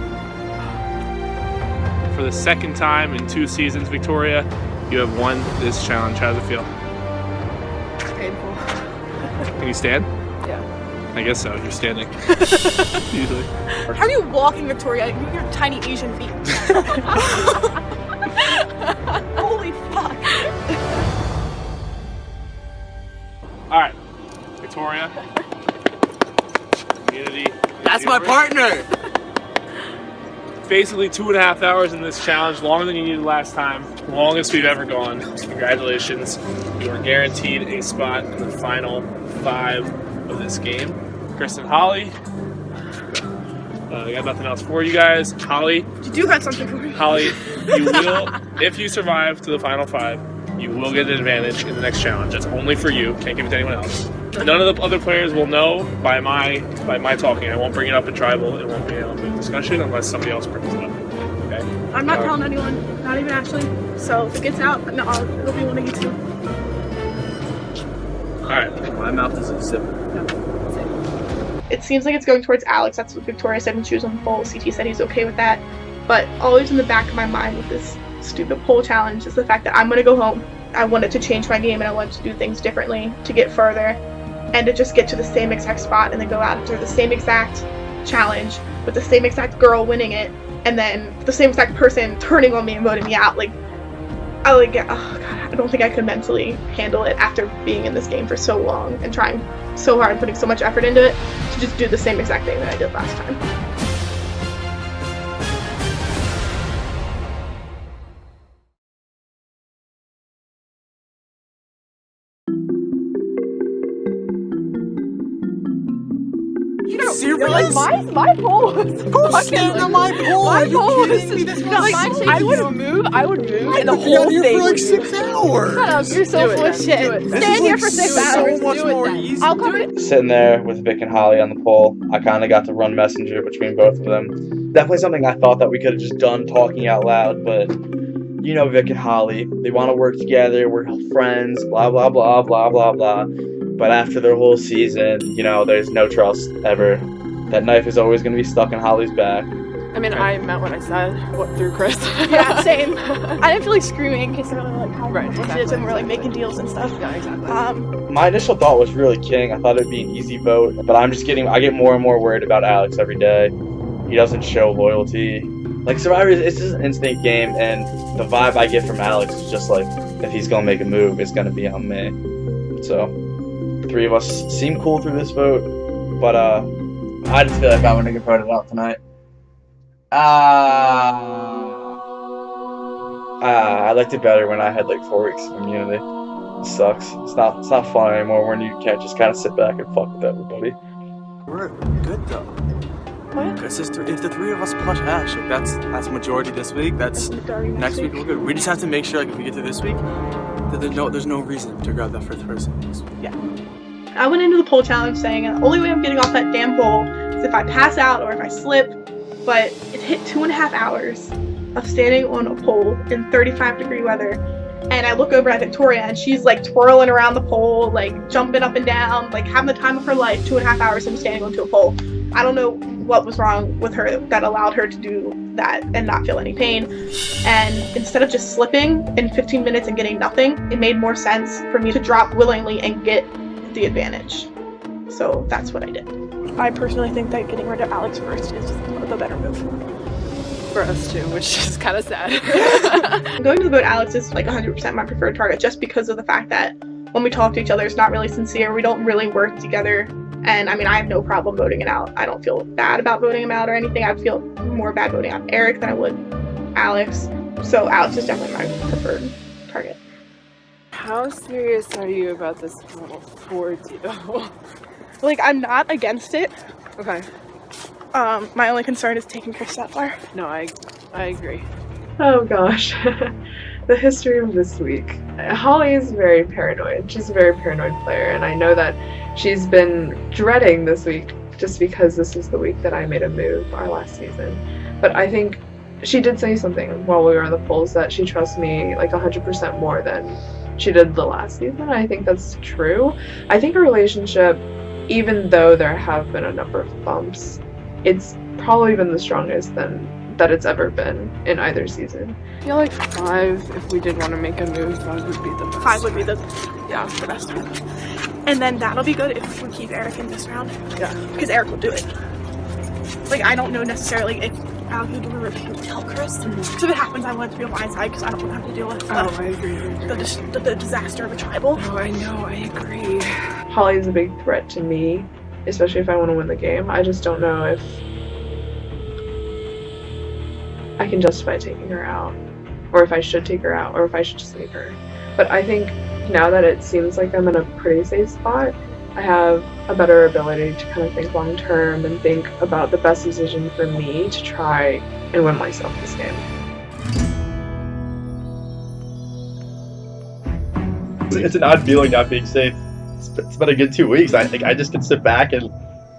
[SPEAKER 1] For the 2nd time in 2 seasons, Victoria, you have won this challenge. How does it feel?
[SPEAKER 4] Painful.
[SPEAKER 1] Can you stand?
[SPEAKER 4] Yeah.
[SPEAKER 1] I guess so. You're standing. Usually.
[SPEAKER 6] How are you walking, Victoria? Your tiny Asian feet. Holy fuck.
[SPEAKER 1] All right, Victoria. Immunity.
[SPEAKER 14] That's my partner!
[SPEAKER 1] Basically 2.5 hours in this challenge, longer than you needed last time, longest we've ever gone. Congratulations. You are guaranteed a spot in the final 5 of this game. Chris and Holly, I got nothing else for you guys. Holly,
[SPEAKER 6] You do have something for me.
[SPEAKER 1] Holly, you will, if you survive to the final 5, you will get an advantage in the next challenge. It's only for you. Can't give it to anyone else. None of the other players will know by my talking. I won't bring it up in tribal. It won't be a discussion unless somebody else brings it up. Okay?
[SPEAKER 6] I'm not telling anyone, not even Ashley. So if it gets out, no, it'll be one of you two.
[SPEAKER 1] All right.
[SPEAKER 14] My mouth is a zip.
[SPEAKER 6] It seems like it's going towards Alex. That's what Victoria said when she was on the poll. CT said he's okay with that. But always in the back of my mind with this stupid poll challenge is the fact that I'm going to go home. I wanted to change my game and I wanted to do things differently to get further and to just get to the same exact spot and then go after the same exact challenge with the same exact girl winning it and then the same exact person turning on me and voting me out. Like, oh God, I don't think I could mentally handle it after being in this game for so long and trying so hard and putting so much effort into it to just do the same exact thing that I did last time.
[SPEAKER 14] Serious?
[SPEAKER 4] My poll was
[SPEAKER 14] Who's standing on my poll?
[SPEAKER 4] My
[SPEAKER 14] Are you
[SPEAKER 4] poll
[SPEAKER 14] kidding
[SPEAKER 4] was
[SPEAKER 14] me? This
[SPEAKER 4] no,
[SPEAKER 14] was
[SPEAKER 4] like,
[SPEAKER 14] so
[SPEAKER 4] I would move, and the
[SPEAKER 14] I've been
[SPEAKER 4] whole
[SPEAKER 14] on here
[SPEAKER 4] thing
[SPEAKER 14] for like
[SPEAKER 4] would
[SPEAKER 14] 6 hours.
[SPEAKER 4] Shut up, you're so full of shit.
[SPEAKER 14] This
[SPEAKER 4] Stand
[SPEAKER 14] is
[SPEAKER 4] here
[SPEAKER 14] like
[SPEAKER 4] for 6
[SPEAKER 14] so
[SPEAKER 4] hours.
[SPEAKER 14] much
[SPEAKER 4] Do it
[SPEAKER 14] more
[SPEAKER 4] then.
[SPEAKER 14] easy.
[SPEAKER 4] I'll come in.
[SPEAKER 8] Sitting there with Vic and Holly on the poll, I kind of got to run messenger between both of them. Definitely something I thought that we could have just done talking out loud, but you know Vic and Holly, they want to work together, we're friends, blah, blah, blah, blah, blah, blah. But after their whole season, you know, there's no trust ever. That knife is always going to be stuck in Holly's back.
[SPEAKER 17] I mean, I meant what I said. What, through Chris?
[SPEAKER 6] Yeah, same. I didn't feel like screaming because they're like how
[SPEAKER 17] Right, exactly.
[SPEAKER 6] and we're like making deals and stuff.
[SPEAKER 17] Yeah, exactly.
[SPEAKER 8] My initial thought was really King. I thought it'd be an easy vote, but I get more and more worried about Alex every day. He doesn't show loyalty. Like Survivor, it's just an instant game, and the vibe I get from Alex is just like, if he's gonna make a move, it's gonna be on me. So, the three of us seem cool through this vote, but I just feel like I'm gonna get voted out tonight. I liked it better when I had like 4 weeks of immunity. It sucks. It's not fun anymore when you can't just kind of sit back and fuck with everybody.
[SPEAKER 14] We're good though. Because if the three of us push Ash, like that's majority this week. That's next week we're good. We just have to make sure, like, if we get to this week, that there's no reason to grab that first person this week.
[SPEAKER 6] Yeah. I went into the pole challenge saying the only way I'm getting off that damn pole is if I pass out or if I slip. But it hit 2.5 hours of standing on a pole in 35-degree weather. And I look over at Victoria and she's like twirling around the pole, like jumping up and down, like having the time of her life, 2.5 hours of standing onto a pole. I don't know what was wrong with her that allowed her to do that and not feel any pain. And instead of just slipping in 15 minutes and getting nothing, it made more sense for me to drop willingly and get the advantage. So that's what I did. I personally think that getting rid of Alex first is the better move.
[SPEAKER 17] For us too, which is kind of sad.
[SPEAKER 6] Going to the vote, Alex is like 100% my preferred target just because of the fact that when we talk to each other, it's not really sincere. We don't really work together. And I mean, I have no problem voting it out. I don't feel bad about voting him out or anything. I'd feel more bad voting out Eric than I would Alex. So Alex is definitely my preferred target.
[SPEAKER 17] How serious are you about this little 4-2?
[SPEAKER 6] Like, I'm not against it.
[SPEAKER 17] Okay.
[SPEAKER 6] My only concern is taking Chris Sapphire.
[SPEAKER 17] No, I agree.
[SPEAKER 7] Oh gosh. The history of this week. Holly is very paranoid. She's a very paranoid player, and I know that she's been dreading this week just because this is the week that I made a move our last season. But I think she did say something while we were on the polls that she trusts me like 100% more than she did the last season. I think that's true. I think our relationship, even though there have been a number of bumps, it's probably been the strongest that it's ever been in either season.
[SPEAKER 17] I feel like 5, if we did want to make a move, 5 would be the best.
[SPEAKER 6] 5 would be the best one. And then that'll be good if we keep Eric in this round.
[SPEAKER 17] Yeah.
[SPEAKER 6] Because Eric will do it. Like, I don't know necessarily if Alex will do a review and tell Chris. So if it happens, I want it to be on my side because I don't want to have to deal with
[SPEAKER 17] I agree.
[SPEAKER 6] The disaster of a tribal.
[SPEAKER 17] Oh, I know, I agree.
[SPEAKER 7] Holly's a big threat to me, especially if I want to win the game. I just don't know if I can justify taking her out, or if I should take her out, or if I should just leave her. But I think now that it seems like I'm in a pretty safe spot, I have a better ability to kind of think long term and think about the best decision for me to try and win myself this game.
[SPEAKER 10] It's an odd feeling not being safe. It's been a good 2 weeks. I think I just can sit back and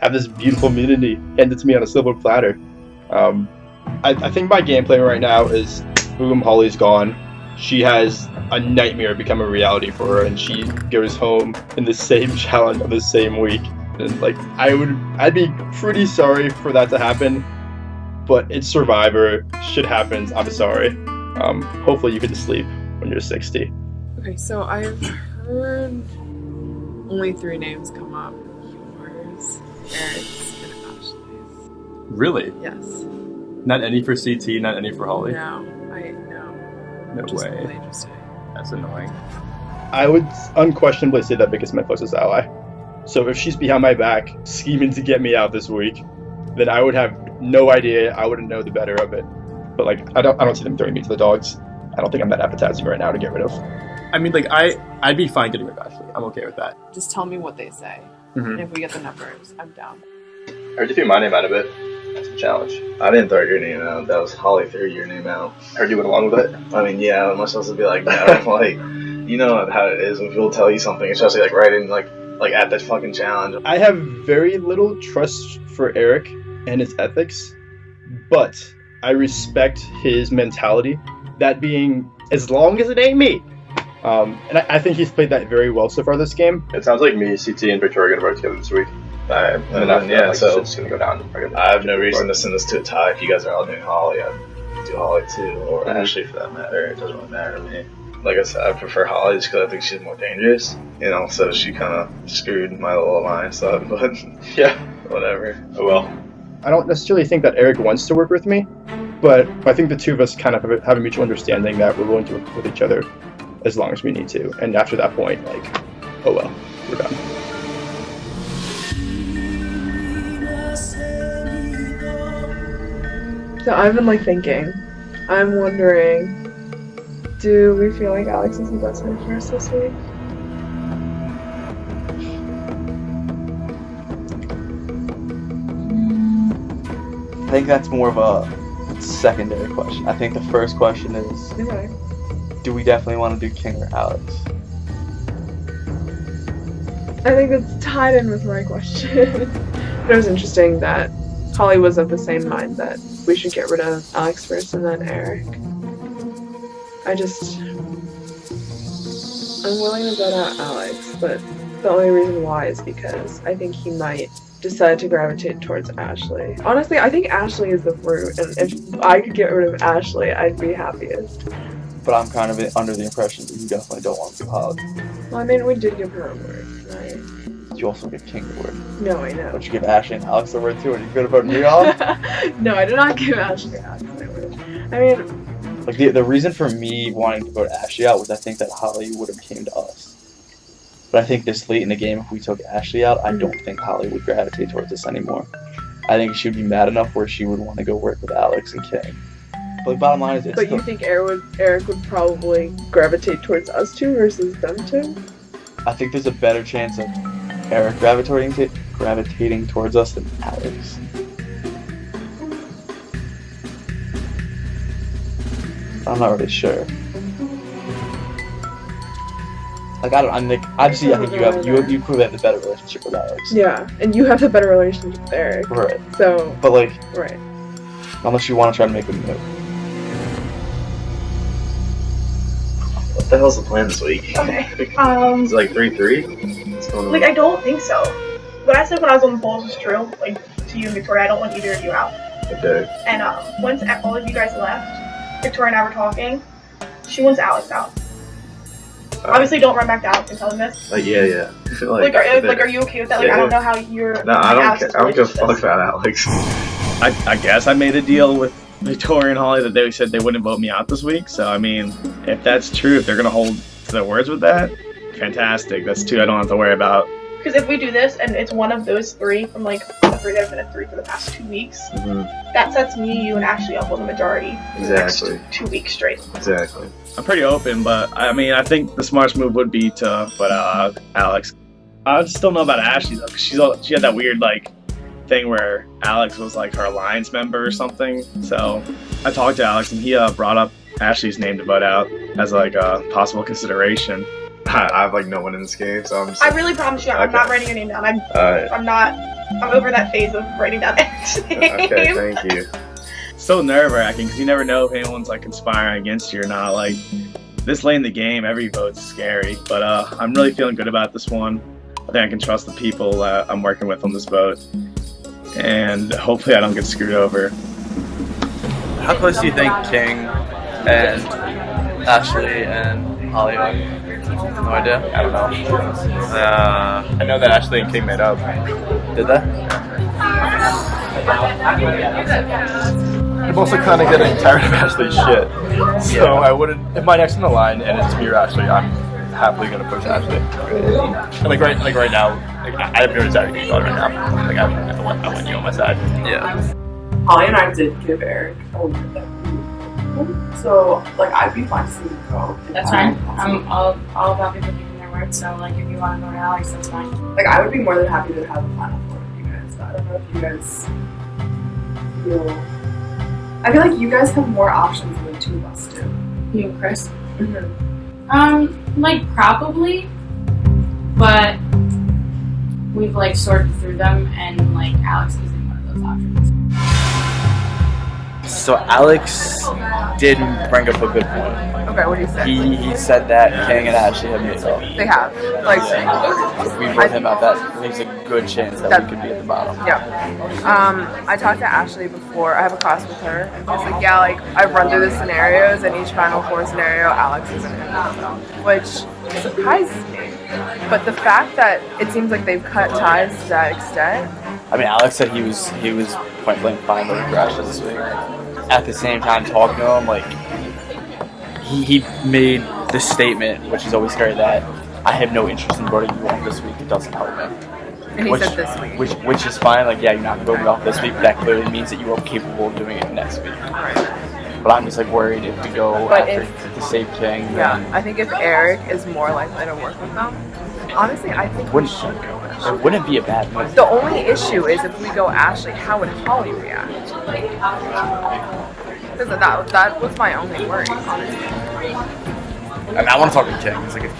[SPEAKER 10] have this beautiful immunity handed to me on a silver platter. I think my game plan right now is boom, Holly's gone. She has a nightmare become a reality for her, and she goes home in the same challenge of the same week. And like, I'd be pretty sorry for that to happen, but it's Survivor. Shit happens. I'm sorry. Hopefully you can sleep when you're 60.
[SPEAKER 17] Okay, so I've heard only 3 names come up. Yours, Eric's, and Ashley's.
[SPEAKER 10] Really?
[SPEAKER 17] Yes.
[SPEAKER 10] Not any for CT, not any for Holly?
[SPEAKER 17] No.
[SPEAKER 10] No
[SPEAKER 17] Just
[SPEAKER 10] way.
[SPEAKER 17] really interesting.
[SPEAKER 10] That's annoying. I would unquestionably say that Vic is my closest ally. So if she's behind my back, scheming to get me out this week, then I would have no idea. I wouldn't know the better of it. But like, I don't see them throwing me to the dogs. I don't think I'm that appetizing right now to get rid of. I mean, like, I'd be fine getting rid of Ashley. I'm okay with that.
[SPEAKER 17] Just tell me what they say.
[SPEAKER 10] Mhm.
[SPEAKER 17] And if we get the numbers, I'm down.
[SPEAKER 18] I heard you threw my name out a bit. That's a challenge. I didn't throw your name out. That was Holly threw your name out.
[SPEAKER 10] I heard you went along with it.
[SPEAKER 18] I mean, yeah, am I supposed to be like, no? Like, you know how it is when people tell you something, especially like right in like at this fucking challenge. I have very little trust for Eric and his ethics, but I respect his mentality. That being, as long as it ain't me. And I think he's played that very well so far this game. It sounds like me, CT, and Victoria are going to work together this week. Alright,
[SPEAKER 5] And then after that, like, it's just gonna go down.
[SPEAKER 18] I have no reason to send this to a tie. If you guys are all doing Holly, I'd do Holly too, or Ashley for that matter. It doesn't really matter to me. Like I said, I prefer Holly just because I think she's more dangerous, you know, so she kind of screwed my little alliance up, but yeah, whatever. Oh well.
[SPEAKER 10] I don't necessarily think that Eric wants to work with me, but I think the two of us kind of have a mutual understanding that we're willing to work with each other as long as we need to. And after that point, like, oh well, we're done.
[SPEAKER 7] So I've been like thinking. I'm wondering, do we feel like Alex is the best fit for us this week?
[SPEAKER 8] I think that's more of a secondary question. I think the first question is,
[SPEAKER 7] Okay.
[SPEAKER 8] do we definitely want to do King or Alex?
[SPEAKER 7] I think it's tied in with my question. But it was interesting that Holly was of the same mind that we should get rid of Alex first and then Eric. I'm willing to vote out Alex, but the only reason why is because I think he might decide to gravitate towards Ashley. Honestly, I think Ashley is the fruit, and if I could get rid of Ashley, I'd be happiest.
[SPEAKER 8] But I'm kind of under the impression that you definitely don't want to do Holly.
[SPEAKER 7] Well, I mean, we did give her a word, right?
[SPEAKER 8] You also give King the word.
[SPEAKER 7] No, I know.
[SPEAKER 8] Don't you give Ashley and Alex the word too? Are you gonna vote me off?
[SPEAKER 7] No, I did not give Ashley and Alex my word. I mean,
[SPEAKER 8] Like the reason for me wanting to vote Ashley out was I think that Holly would have came to us. But I think this late in the game, if we took Ashley out, I don't think Holly would gravitate towards us anymore. I think she would be mad enough where she would want to go work with Alex and King. But the bottom line is, it's
[SPEAKER 7] but you think Eric would probably gravitate towards us two versus them two?
[SPEAKER 8] I think there's a better chance of Eric gravitating towards us than Alex. I'm not really sure. Like I'm like obviously I think you clearly have the better relationship with Alex.
[SPEAKER 7] Yeah, and you have a better relationship with Eric.
[SPEAKER 8] Right.
[SPEAKER 7] So.
[SPEAKER 8] But like.
[SPEAKER 7] Right.
[SPEAKER 8] Unless you want to try to make a move.
[SPEAKER 18] What the hell's the plan this week?
[SPEAKER 4] Okay.
[SPEAKER 18] Is it like 3-3? What's going on?
[SPEAKER 4] Like, I don't think so. What I said when I was on the polls was true. Like, to you and Victoria, I don't want either of you out.
[SPEAKER 18] Okay.
[SPEAKER 4] And once all of you guys left, Victoria and I were talking. She wants Alex out. Obviously, don't run back to Alex and tell him this.
[SPEAKER 18] Like, yeah.
[SPEAKER 4] Are you okay with that? Like, I don't know how you're.
[SPEAKER 18] No, I don't give a fuck about Alex.
[SPEAKER 9] I guess I made a deal with Victoria and Holly that they said they wouldn't vote me out this week. So, I mean, if that's true, if they're going to hold to their words with that, fantastic. That's two I don't have to worry about.
[SPEAKER 4] Because if we do this and it's one of those three from like the three that have been at 3 for the past 2 weeks, that sets me, you, and Ashley up on the majority for the next 2 weeks straight.
[SPEAKER 18] Exactly.
[SPEAKER 9] I'm pretty open, but I mean, I think the smartest move would be to put Alex. I just don't know about Ashley though, because she had that weird like thing where Alex was like her alliance member or something. So I talked to Alex and he brought up Ashley's name to vote out as like a possible consideration.
[SPEAKER 18] I have like no one in this game, so I'm just...
[SPEAKER 4] I really promise you, I'm not writing your name down. I'm over that phase of writing down that name.
[SPEAKER 18] Okay, thank you.
[SPEAKER 9] So nerve-wracking because you never know if anyone's like conspiring against you or not. Like this late in the game, every vote's scary, but I'm really feeling good about this one. I think I can trust the people I'm working with on this vote, and hopefully I don't get screwed over.
[SPEAKER 5] How close do you think King and Ashley and Holly are? No idea.
[SPEAKER 16] I don't know. I know that Ashley and King made up.
[SPEAKER 5] Did they?
[SPEAKER 16] I'm also kind of getting tired of Ashley's shit. So I wouldn't. If my next in the line and it's me or Ashley, I'm happily gonna push Ashley. And like right now, like I have no desire to get right now. Like I want you on my side.
[SPEAKER 5] Yeah.
[SPEAKER 17] Holly and I did give Eric a word that so like I'd be fine to see him go.
[SPEAKER 12] That's fine. I'm all about people keeping their word. So like if you want to go to Alex, that's fine.
[SPEAKER 17] Like I would be more than happy to have a final four with you guys. I don't know if you guys feel. I feel like you guys have more options than the two of us do.
[SPEAKER 12] You and Chris? Like probably, but we've like sorted through them, and like Alex isn't one of those options.
[SPEAKER 14] So Alex did bring up a good point.
[SPEAKER 17] Okay, what did he say?
[SPEAKER 14] He said that King and Ashley have made up.
[SPEAKER 17] They have. Like,
[SPEAKER 14] We wrote him out that there's a good chance that we could be at the bottom.
[SPEAKER 17] yeah. I talked to Ashley before. I have a class with her. And I was like, yeah, like, I've run through the scenarios, and each Final Four scenario, Alex isn't in it. Which surprises me. But the fact that it seems like they've cut ties to that extent.
[SPEAKER 14] I mean, Alex said he was point blank fine voting for Ashley this week. At the same time, talking to him, like, he made this statement, which is always scary, that I have no interest in voting you off this week. It doesn't help me.
[SPEAKER 17] And he said this week.
[SPEAKER 14] Which is fine. Like, yeah, you're not voting off this week, but that clearly means that you are capable of doing it next week. But I'm just like worried if we go after the same King.
[SPEAKER 17] Yeah, I think if Eric is more likely to work with them, honestly, I think we should go.
[SPEAKER 14] It wouldn't be a bad move.
[SPEAKER 17] The only issue is if we go Ashley, how would Holly react? Because that was my only worry, honestly.
[SPEAKER 14] I mean, I want to talk to King. It's like if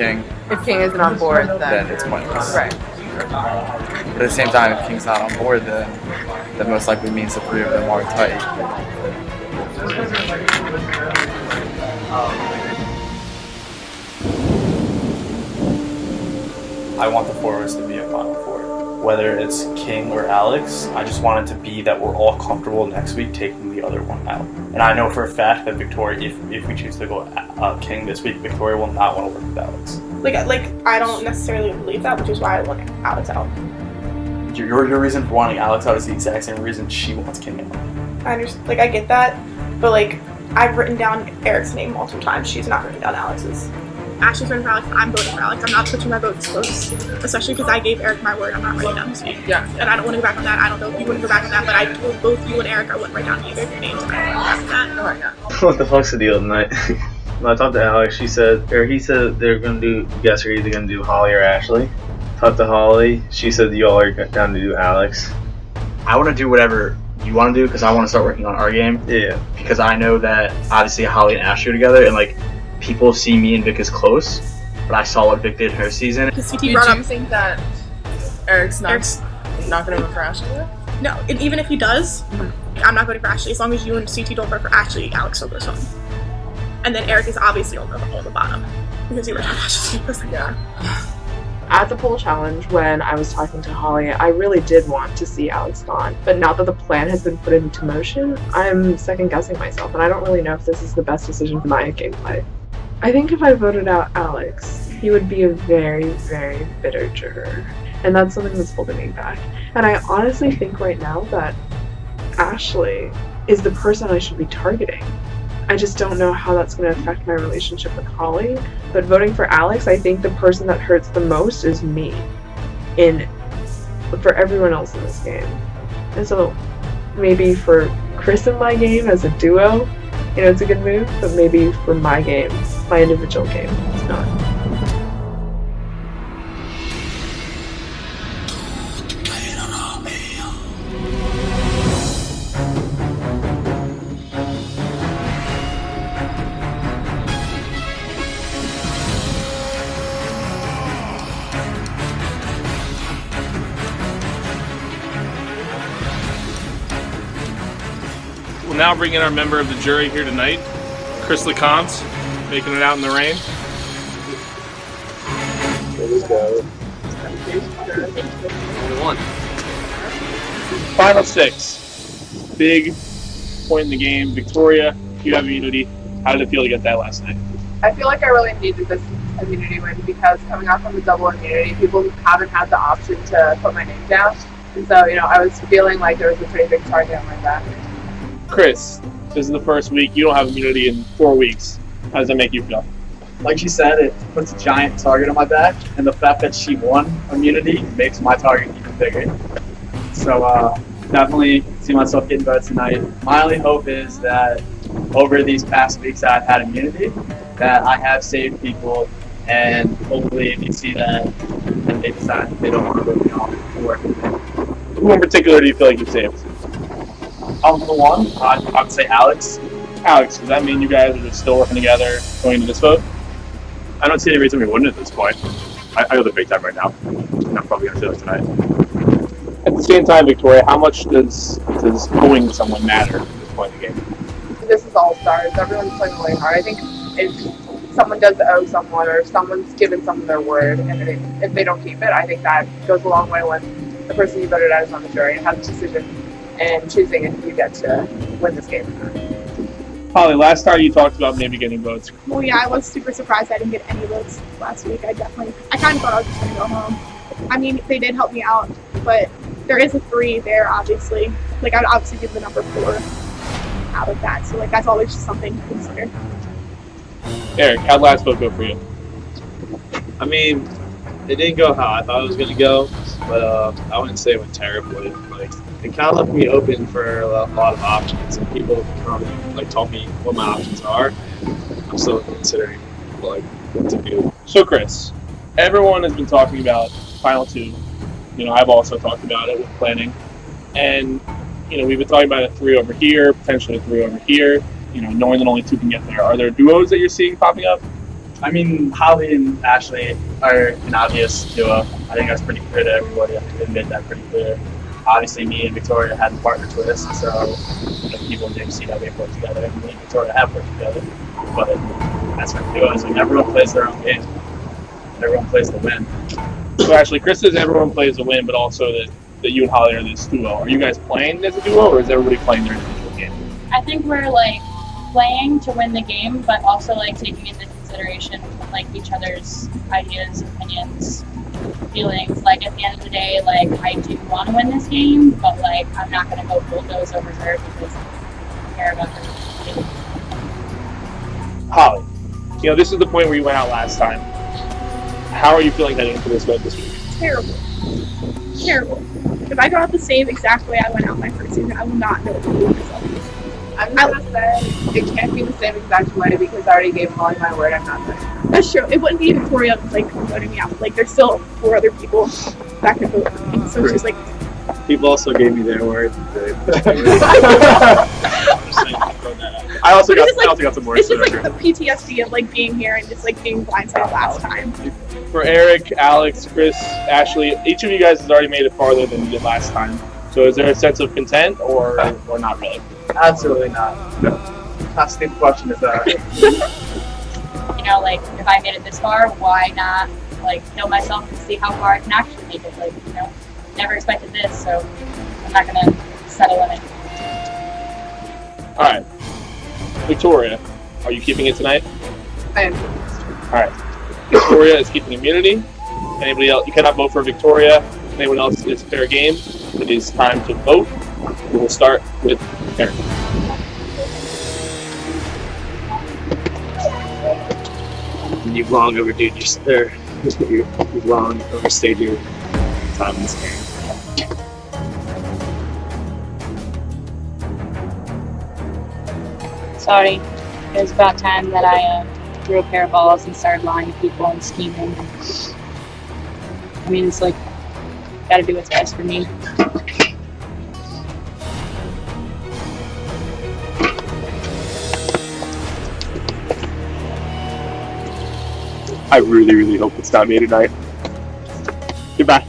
[SPEAKER 14] King
[SPEAKER 17] isn't on board, then
[SPEAKER 14] it's pointless.
[SPEAKER 17] Right.
[SPEAKER 14] But at the same time, if King's not on board, then that most likely means the three of them are tight. I want the four of us to be a Final Four. Whether it's King or Alex, I just want it to be that we're all comfortable next week taking the other one out. And I know for a fact that Victoria, if we choose to go King this week, Victoria will not want to work with Alex.
[SPEAKER 6] Like I don't necessarily believe that, which is why I want Alex out.
[SPEAKER 14] Your reason for wanting Alex out is the exact same reason she wants King out.
[SPEAKER 6] I understand, like I get that, but like I've written down Eric's name multiple times. She's not written down Alex's. Ashley's voting for Alex. I'm voting for Alex. I'm not switching my votes close, especially because I gave Eric my word. I'm not writing down his name.
[SPEAKER 17] Yeah.
[SPEAKER 6] And I don't want to go back on that. I don't know if you want to go back on that, but I told both you and Eric I wouldn't write down either of your names. And I don't go back on that.
[SPEAKER 17] Oh, yeah.
[SPEAKER 18] What the fuck's the deal tonight? When I talked to Alex, he said they're gonna do. You guys are either gonna do Holly or Ashley. Talked to Holly. She said y'all are down to do Alex.
[SPEAKER 5] I want to do whatever you want to do because I want to start working on our game.
[SPEAKER 18] Yeah.
[SPEAKER 5] Because I know that obviously Holly and Ashley are together, and like people see me and Vic as close, but I saw what Vic did in her season.
[SPEAKER 17] Do you think that Eric's not going to vote for Ashley?
[SPEAKER 6] No, and even if he does, I'm not voting for Ashley. As long as you and CT don't vote for Ashley, Alex still goes home. And then Eric is obviously on the bottom because he wrote down Ashley's name.
[SPEAKER 7] Yeah. At the poll challenge, when I was talking to Holly, I really did want to see Alex gone. But now that the plan has been put into motion, I'm second guessing myself, and I don't really know if this is the best decision for my gameplay. I think if I voted out Alex, he would be a very, very bitter juror. And that's something that's holding me back. And I honestly think right now that Ashley is the person I should be targeting. I just don't know how that's going to affect my relationship with Holly. But voting for Alex, I think the person that hurts the most is me. For everyone else in this game. And so maybe for Chris in my game as a duo, it's a good move. But maybe for my game, my individual game, it's not.
[SPEAKER 1] We'll now bring in our member of the jury here tonight, Chris LeConte, making it out in the rain.
[SPEAKER 18] Here we go.
[SPEAKER 1] Final six. Big point in the game. Victoria, you have immunity. How did it feel to get that last night?
[SPEAKER 17] I feel like I really needed this immunity win because coming off from the double immunity, people haven't had the option to put my name down. And so, I was feeling like there was a pretty big target on my back.
[SPEAKER 1] Chris, this is the first week. You don't have immunity in 4 weeks. How does that make you feel?
[SPEAKER 14] Like she said, it puts a giant target on my back, and the fact that she won immunity makes my target even bigger. So definitely see myself getting better tonight. My only hope is that over these past weeks that I've had immunity, that I have saved people, and hopefully if you see that, and they decide they don't want to vote me off to work with me.
[SPEAKER 1] Who in particular do you feel like you saved?
[SPEAKER 14] For one, I would say Alex.
[SPEAKER 1] Alex, does that mean you guys are just still working together going into this vote? I don't see any reason we wouldn't at this point. I go the big time right now, and I'm probably going to do it tonight. At the same time, Victoria, how much does owing someone matter at this point in the game?
[SPEAKER 17] Stars. Everyone's playing really hard. I think if someone does owe someone or someone's given someone their word and if they don't keep it, I think that goes a long way when the person you voted out is on the jury and has a decision and choosing if you get to win this game or not.
[SPEAKER 1] Holly, last time you talked about maybe getting votes.
[SPEAKER 6] Well, yeah, I was super surprised I didn't get any votes last week. I kind of thought I was just going to go home. I mean, they did help me out, but there is a 3 there, obviously. Like, I'd obviously give the number 4 out of that. So, like, that's always just something to consider.
[SPEAKER 1] Eric, how'd last vote go for you?
[SPEAKER 19] I mean, it didn't go how I thought it was going to go, but I wouldn't say it went terribly. Like, it kind of left me open for a lot of options, and people told me what my options are. I'm still considering what to do.
[SPEAKER 1] So, Chris, everyone has been talking about Final 2. You know, I've also talked about it with planning, and we've been talking about a 3 over here, potentially a 3 over here. Knowing that only 2 can get there. Are there duos that you're seeing popping up?
[SPEAKER 14] I mean, Holly and Ashley are an obvious duo. I think that's pretty clear to everybody. I think they made that pretty clear. Obviously, me and Victoria had the partner twist, so people didn't see that we worked together. Me and Victoria have worked together, but that's what duos. And everyone plays their own game. Everyone plays to win.
[SPEAKER 1] So actually, Chris says everyone plays to win, but also that you and Holly are this duo. Are you guys playing as a duo, or is everybody playing their individual game?
[SPEAKER 11] I think we're playing to win the game, but also taking into consideration each other's ideas, opinions, feelings. At the end of the day, I do want to win this game, but I'm not going to go bulldoze over her because I care about her.
[SPEAKER 1] Holly, this is the point where you went out last time. How are you feeling heading into this vote this week?
[SPEAKER 6] Terrible. If I go out the same exact way I went out my first season, I will not know what to do with myself.
[SPEAKER 17] I'm gonna say it can't be the same exact way because I already gave Holly my word. I'm not doing it.
[SPEAKER 6] That's true. It wouldn't be Victoria voting me out. There's still 4 other people that could vote for me. So it's just
[SPEAKER 19] people also gave me their word.
[SPEAKER 1] I also got some words.
[SPEAKER 6] It's just the PTSD of being here and just being blindsided last time.
[SPEAKER 1] For Eric, Alex, Chris, Ashley, each of you guys has already made it farther than you did last time. So is there a sense of content or not really?
[SPEAKER 14] Absolutely not. No. How stupid question is that?
[SPEAKER 11] If I made it this far, why not kill myself and see how far I can actually make it? Never expected this, so I'm not gonna settle in it.
[SPEAKER 1] All right, Victoria, are you keeping it tonight?
[SPEAKER 17] I am.
[SPEAKER 1] All right, Victoria is keeping immunity. Anybody else? You cannot vote for Victoria. Anyone else is fair game. It is time to vote. We will start with Eric.
[SPEAKER 19] You've long overdue you've long overstayed your time in this game.
[SPEAKER 11] Sorry, it was about time that I threw a pair of balls and started lying to people and scheming. I mean, it's gotta do what's best for me.
[SPEAKER 1] I really, really hope it's not me tonight. Goodbye.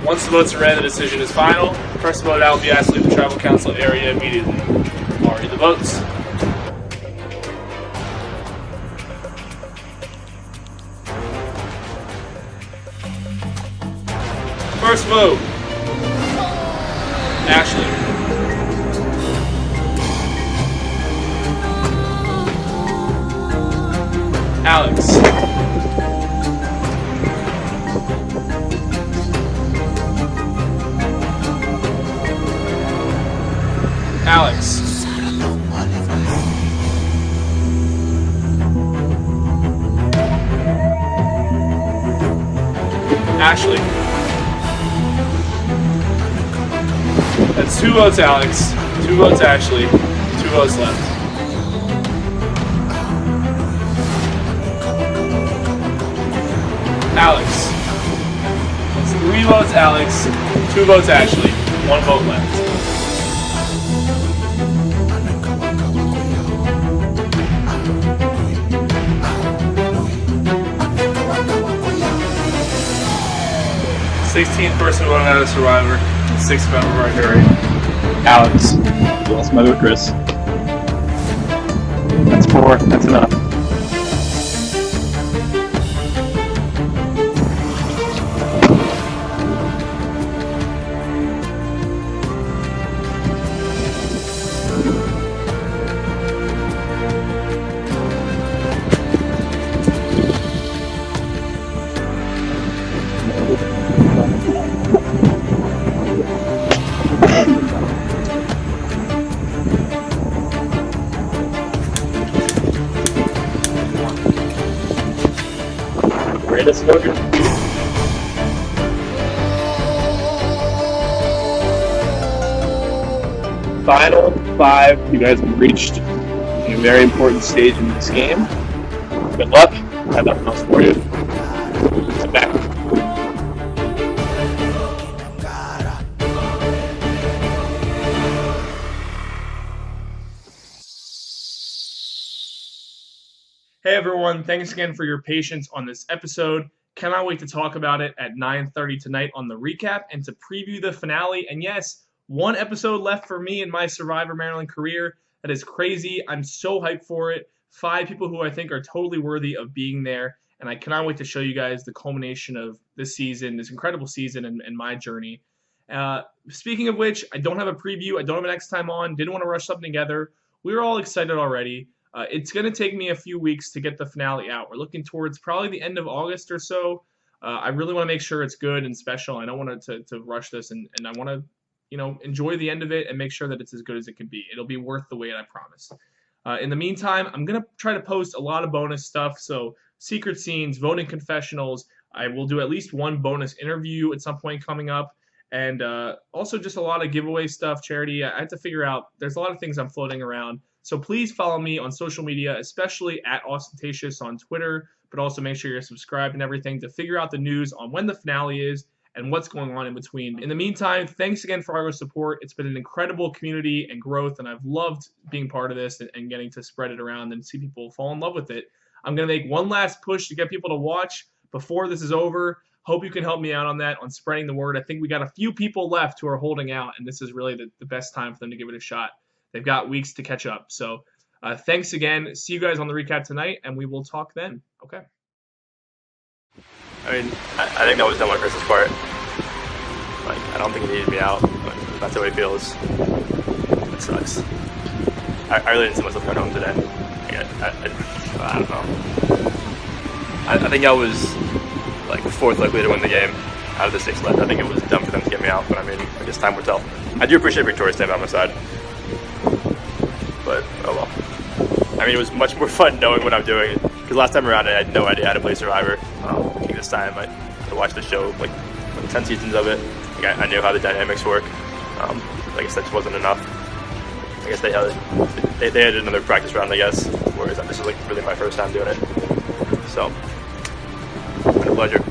[SPEAKER 1] Once the votes are read, the decision is final. First vote out will be asked to leave the tribal council area immediately. I'll read the votes. First vote, Ashley. Alex. Alex. Ashley. That's 2 votes, Alex. 2 votes, Ashley. 2 votes left. votes Alex, 2 votes Ashley, 1 vote left. Sixteenth person voting out of Survivor, 6th member of our jury.
[SPEAKER 19] Alex. You lost my vote, Chris. That's 4. That's enough. Greatest voter. Final 5. You guys have reached a very important stage in this game. Good luck. I have nothing else for you. Sit back.
[SPEAKER 1] Hey everyone, thanks again for your patience on this episode. Cannot wait to talk about it at 9:30 tonight on the recap and to preview the finale. And yes, 1 episode left for me in my Survivor Maryland career. That is crazy. I'm so hyped for it. 5 people who I think are totally worthy of being there. And I cannot wait to show you guys the culmination of this season, this incredible season and my journey. Speaking of which, I don't have a preview. I don't have an next time on. Didn't want to rush something together. We were all excited already. It's going to take me a few weeks to get the finale out. We're looking towards probably the end of August or so. I really want to make sure it's good and special. I don't want to rush this, and I want to, enjoy the end of it and make sure that it's as good as it can be. It'll be worth the wait, I promise. In the meantime, I'm going to try to post a lot of bonus stuff. So secret scenes, voting confessionals. I will do at least 1 bonus interview at some point coming up. And also just a lot of giveaway stuff, charity. I have to figure out, there's a lot of things I'm floating around. So please follow me on social media, especially at Ostentatious on Twitter, but also make sure you're subscribed and everything to figure out the news on when the finale is and what's going on in between. In the meantime, thanks again for all your support. It's been an incredible community and growth, and I've loved being part of this and getting to spread it around and see people fall in love with it. I'm going to make one last push to get people to watch before this is over. Hope you can help me out on that, on spreading the word. I think we got a few people left who are holding out, and this is really the best time for them to give it a shot. They've got weeks to catch up. So thanks again. See you guys on the recap tonight, and we will talk then. Okay.
[SPEAKER 16] I mean, I think that was done on Chris's part. Like, I don't think he needed me out, but that's how he feels. It sucks. I really didn't see myself going home today. I don't know. I think I was like 4th likely to win the game out of the 6 left. I think it was dumb for them to get me out, but I mean, I guess time will tell. I do appreciate Victoria staying by my side. But, oh well. I mean, it was much more fun knowing what I'm doing. Because last time around, I had no idea how to play Survivor. This time, I watched the show, like 10 seasons of it. Like, I knew how the dynamics work. I guess that just wasn't enough. I guess they had another practice round, I guess. Whereas this is like really my first time doing it. So, it's been a pleasure.